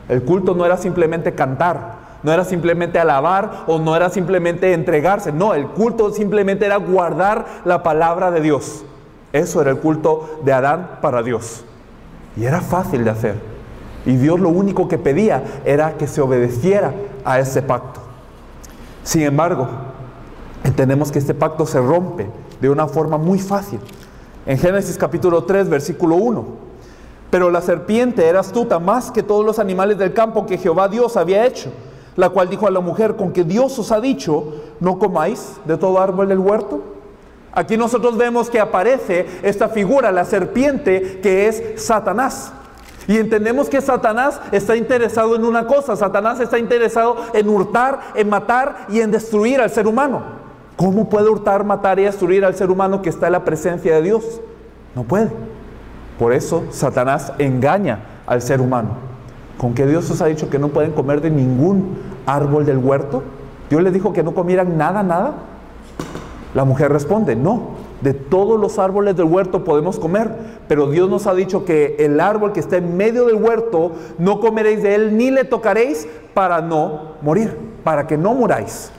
[SPEAKER 1] El culto no era simplemente cantar, no era simplemente alabar o no era simplemente entregarse. No, el culto simplemente era guardar la palabra de Dios. Eso era el culto de Adán para Dios. Y era fácil de hacer. Y Dios lo único que pedía era que se obedeciera a ese pacto. Sin embargo, entendemos que este pacto se rompe de una forma muy fácil. En Génesis capítulo 3, versículo 1. Pero la serpiente era astuta más que todos los animales del campo que Jehová Dios había hecho, la cual dijo a la mujer, con que Dios os ha dicho, no comáis de todo árbol del huerto. Aquí nosotros vemos que aparece esta figura, la serpiente, que es Satanás. Y entendemos que Satanás está interesado en una cosa. Satanás está interesado en hurtar, en matar y en destruir al ser humano. ¿Cómo puede hurtar, matar y destruir al ser humano que está en la presencia de Dios? No puede. Por eso Satanás engaña al ser humano. ¿Con que Dios os ha dicho que no pueden comer de ningún árbol del huerto? ¿Dios les dijo que no comieran nada? La mujer responde, no, de todos los árboles del huerto podemos comer, pero Dios nos ha dicho que el árbol que está en medio del huerto, no comeréis de él ni le tocaréis para no morir, para que no muráis.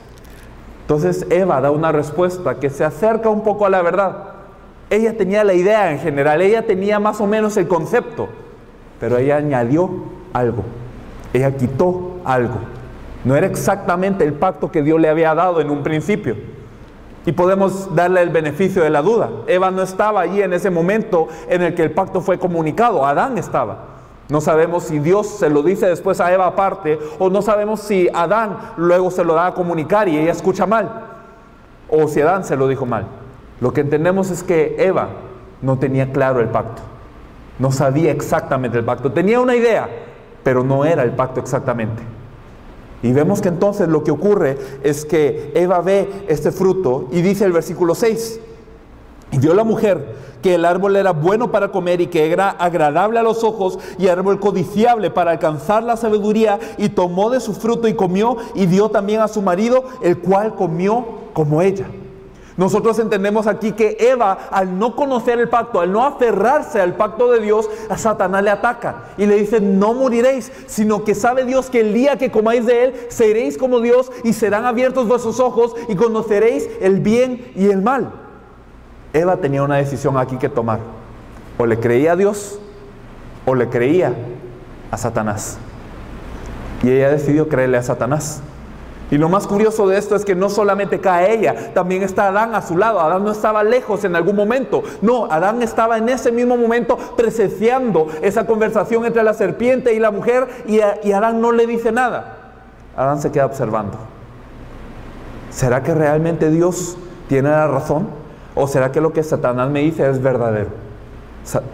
[SPEAKER 1] Entonces Eva da una respuesta que se acerca un poco a la verdad. Ella tenía la idea en general, ella tenía más o menos el concepto, pero ella añadió algo, ella quitó algo. No era exactamente el pacto que Dios le había dado en un principio. Y podemos darle el beneficio de la duda. Eva no estaba allí en ese momento en el que el pacto fue comunicado. Adán estaba. No sabemos si Dios se lo dice después a Eva aparte, o no sabemos si Adán luego se lo da a comunicar y ella escucha mal, o si Adán se lo dijo mal. Lo que entendemos es que Eva no tenía claro el pacto. No sabía exactamente el pacto. Tenía una idea, pero no era el pacto exactamente. Y vemos que entonces lo que ocurre es que Eva ve este fruto y dice el versículo 6. Y vio la mujer que el árbol era bueno para comer y que era agradable a los ojos y árbol codiciable para alcanzar la sabiduría, y tomó de su fruto y comió y dio también a su marido, el cual comió como ella.
[SPEAKER 2] Nosotros entendemos aquí que Eva, al no conocer el pacto, al no aferrarse al pacto de Dios, a Satanás le ataca y le dice: no moriréis, sino que sabe Dios que el día que comáis de él, seréis como Dios y serán abiertos vuestros ojos y conoceréis el bien y el mal. Eva tenía una decisión aquí que tomar: o le creía a Dios o le creía a Satanás. Y ella decidió creerle a Satanás. Y lo más curioso de esto es que no solamente cae ella, también está Adán a su lado. Adán no estaba lejos en algún momento. No, Adán estaba en ese mismo momento presenciando esa conversación entre la serpiente y la mujer, y Adán no le dice nada. Adán se queda observando. ¿Será que realmente Dios tiene la razón? ¿O será que lo que Satanás me dice es verdadero?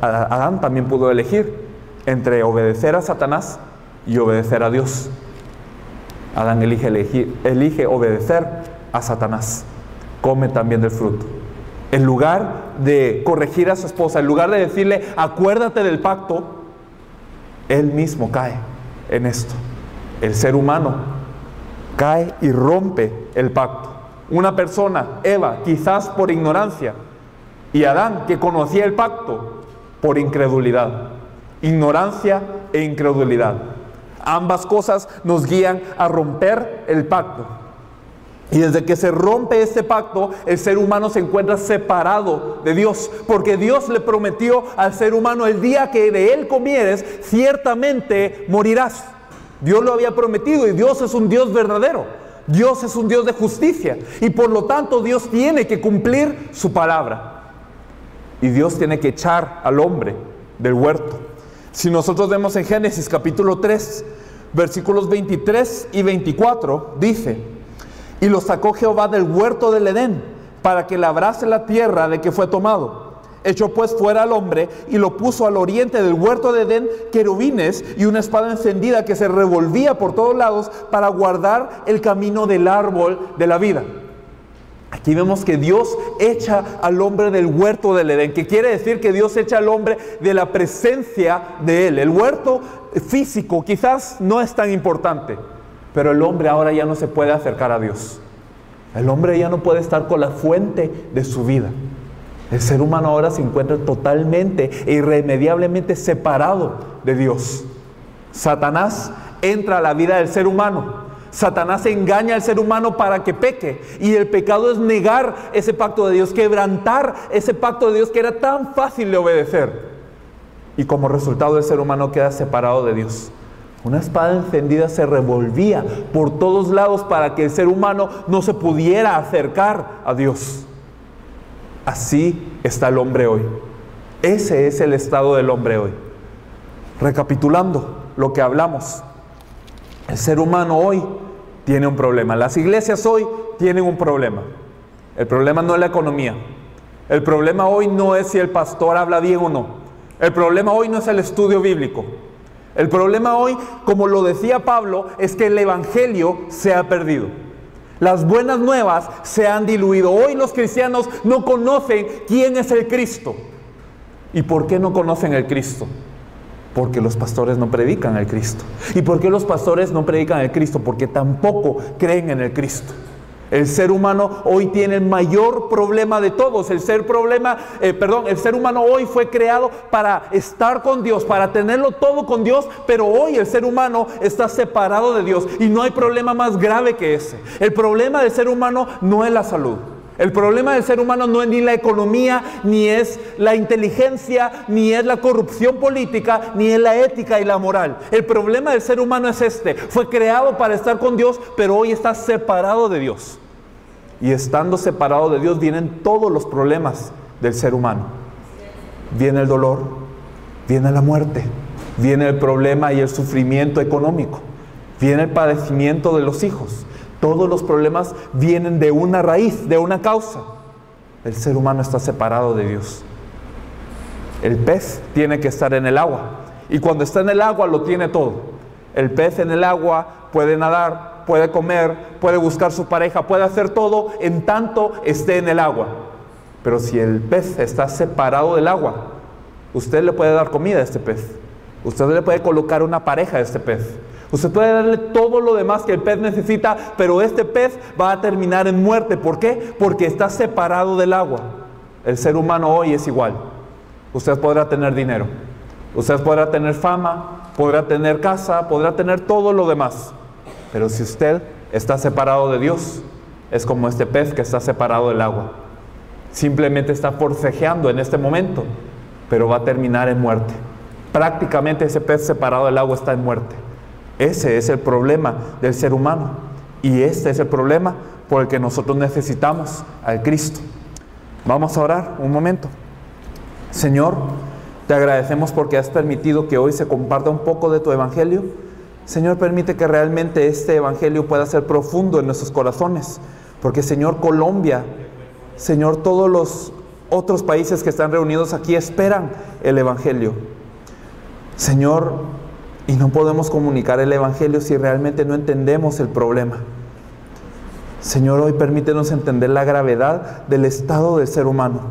[SPEAKER 2] Adán también pudo elegir entre obedecer a Satanás y obedecer a Dios. Adán elige obedecer a Satanás. Come también del fruto. En lugar de corregir a su esposa, en lugar de decirle: acuérdate del pacto, él mismo cae en esto. El ser humano cae y rompe el pacto. Una persona, Eva, quizás por ignorancia, y Adán, que conocía el pacto, por incredulidad. Ignorancia e incredulidad. Ambas cosas nos guían a romper el pacto. Y desde que se rompe este pacto, el ser humano se encuentra separado de Dios, porque Dios le prometió al ser humano: el día que de él comieres, ciertamente morirás. Dios lo había prometido, y Dios es un Dios verdadero. Dios es un Dios de justicia, y por lo tanto Dios tiene que cumplir su palabra. Y Dios tiene que echar al hombre del huerto. Si nosotros vemos en Génesis capítulo 3, versículos 23 y 24, dice: y lo sacó Jehová del huerto del Edén, para que labrase la tierra de que fue tomado. Echó pues fuera al hombre, y lo puso al oriente del huerto de Edén querubines y una espada encendida que se revolvía por todos lados para guardar el camino del árbol de la vida. Aquí vemos que Dios echa al hombre del huerto del Edén, que quiere decir que Dios echa al hombre de la presencia de él. El huerto físico quizás no es tan importante, pero el hombre ahora ya no se puede acercar a Dios. El hombre ya no puede estar con la fuente de su vida. El ser humano ahora se encuentra totalmente e irremediablemente separado de Dios. Satanás entra a la vida del ser humano. Satanás engaña al ser humano para que peque, y el pecado es negar ese pacto de Dios, quebrantar ese pacto de Dios que era tan fácil de obedecer, y como resultado el ser humano queda separado de Dios. Una espada encendida se revolvía por todos lados para que el ser humano no se pudiera acercar a Dios. Así está el hombre hoy. Ese es el estado del hombre hoy. Recapitulando lo que hablamos, el ser humano hoy tiene un problema. Las iglesias hoy tienen un problema. El problema no es la economía. El problema hoy no es si el pastor habla bien o no. El problema hoy no es el estudio bíblico. El problema hoy, como lo decía Pablo, es que el evangelio se ha perdido. Las buenas nuevas se han diluido. Hoy los cristianos no conocen quién es el Cristo. ¿Y por qué no conocen el Cristo? Porque los pastores no predican el Cristo. ¿Y por qué los pastores no predican el Cristo? Porque tampoco creen en el Cristo. El ser humano hoy tiene el mayor problema de todos. El ser humano hoy fue creado para estar con Dios, para tenerlo todo con Dios, pero hoy el ser humano está separado de Dios, y no hay problema más grave que ese. El problema del ser humano no es la salud. El problema del ser humano no es ni la economía, ni es la inteligencia, ni es la corrupción política, ni es la ética y la moral. El problema del ser humano es este: fue creado para estar con Dios, pero hoy está separado de Dios. Y estando separado de Dios vienen todos los problemas del ser humano. Viene el dolor, viene la muerte, viene el problema y el sufrimiento económico, viene el padecimiento de los hijos. Todos los problemas vienen de una raíz, de una causa. El ser humano está separado de Dios. El pez tiene que estar en el agua, y cuando está en el agua lo tiene todo. El pez en el agua puede nadar, puede comer, puede buscar su pareja, puede hacer todo en tanto esté en el agua. Pero si el pez está separado del agua, usted le puede dar comida a este pez, usted le puede colocar una pareja a este pez,
[SPEAKER 1] Usted puede darle todo lo demás que el pez necesita, pero este pez va a terminar en muerte. ¿Por qué? Porque está separado del agua. El ser humano hoy es igual. Usted podrá tener dinero, usted podrá tener fama, podrá tener casa, podrá tener todo lo demás. Pero si usted está separado de Dios, es como este pez que está separado del agua. Simplemente está forcejeando en este momento, pero va a terminar en muerte. Prácticamente ese pez separado del agua está en muerte. Ese es el problema del ser humano. Y este es el problema por el que nosotros necesitamos al Cristo. Vamos a orar un momento. Señor, te agradecemos porque has permitido que hoy se comparta un poco de tu evangelio. Señor, permite que realmente este evangelio pueda ser profundo en nuestros corazones. Porque, Señor, Colombia, Señor, todos los otros países que están reunidos aquí esperan el evangelio. Señor, y no podemos comunicar el evangelio si realmente no entendemos el problema. Señor, hoy permítenos entender la gravedad del estado del ser humano.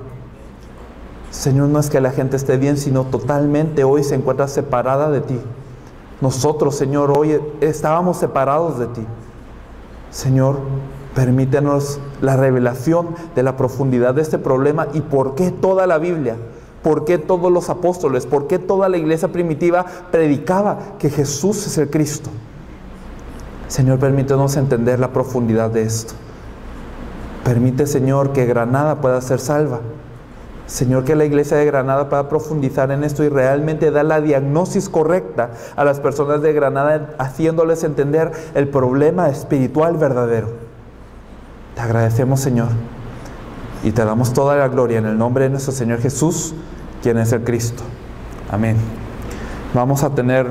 [SPEAKER 1] Señor, no es que la gente esté bien, sino totalmente hoy se encuentra separada de ti. Nosotros, Señor, hoy estábamos separados de ti. Señor, permítenos la revelación de la profundidad de este problema y por qué toda la Biblia, por qué todos los apóstoles, por qué toda la iglesia primitiva predicaba que Jesús es el Cristo. Señor, permítenos entender la profundidad de esto. Permite, Señor, que Granada pueda ser salva. Señor, que la iglesia de Granada pueda profundizar en esto y realmente dar la diagnosis correcta a las personas de Granada, haciéndoles entender el problema espiritual verdadero. Te agradecemos, Señor, y te damos toda la gloria en el nombre de nuestro Señor Jesús, quien es el Cristo. Amén. Vamos a tener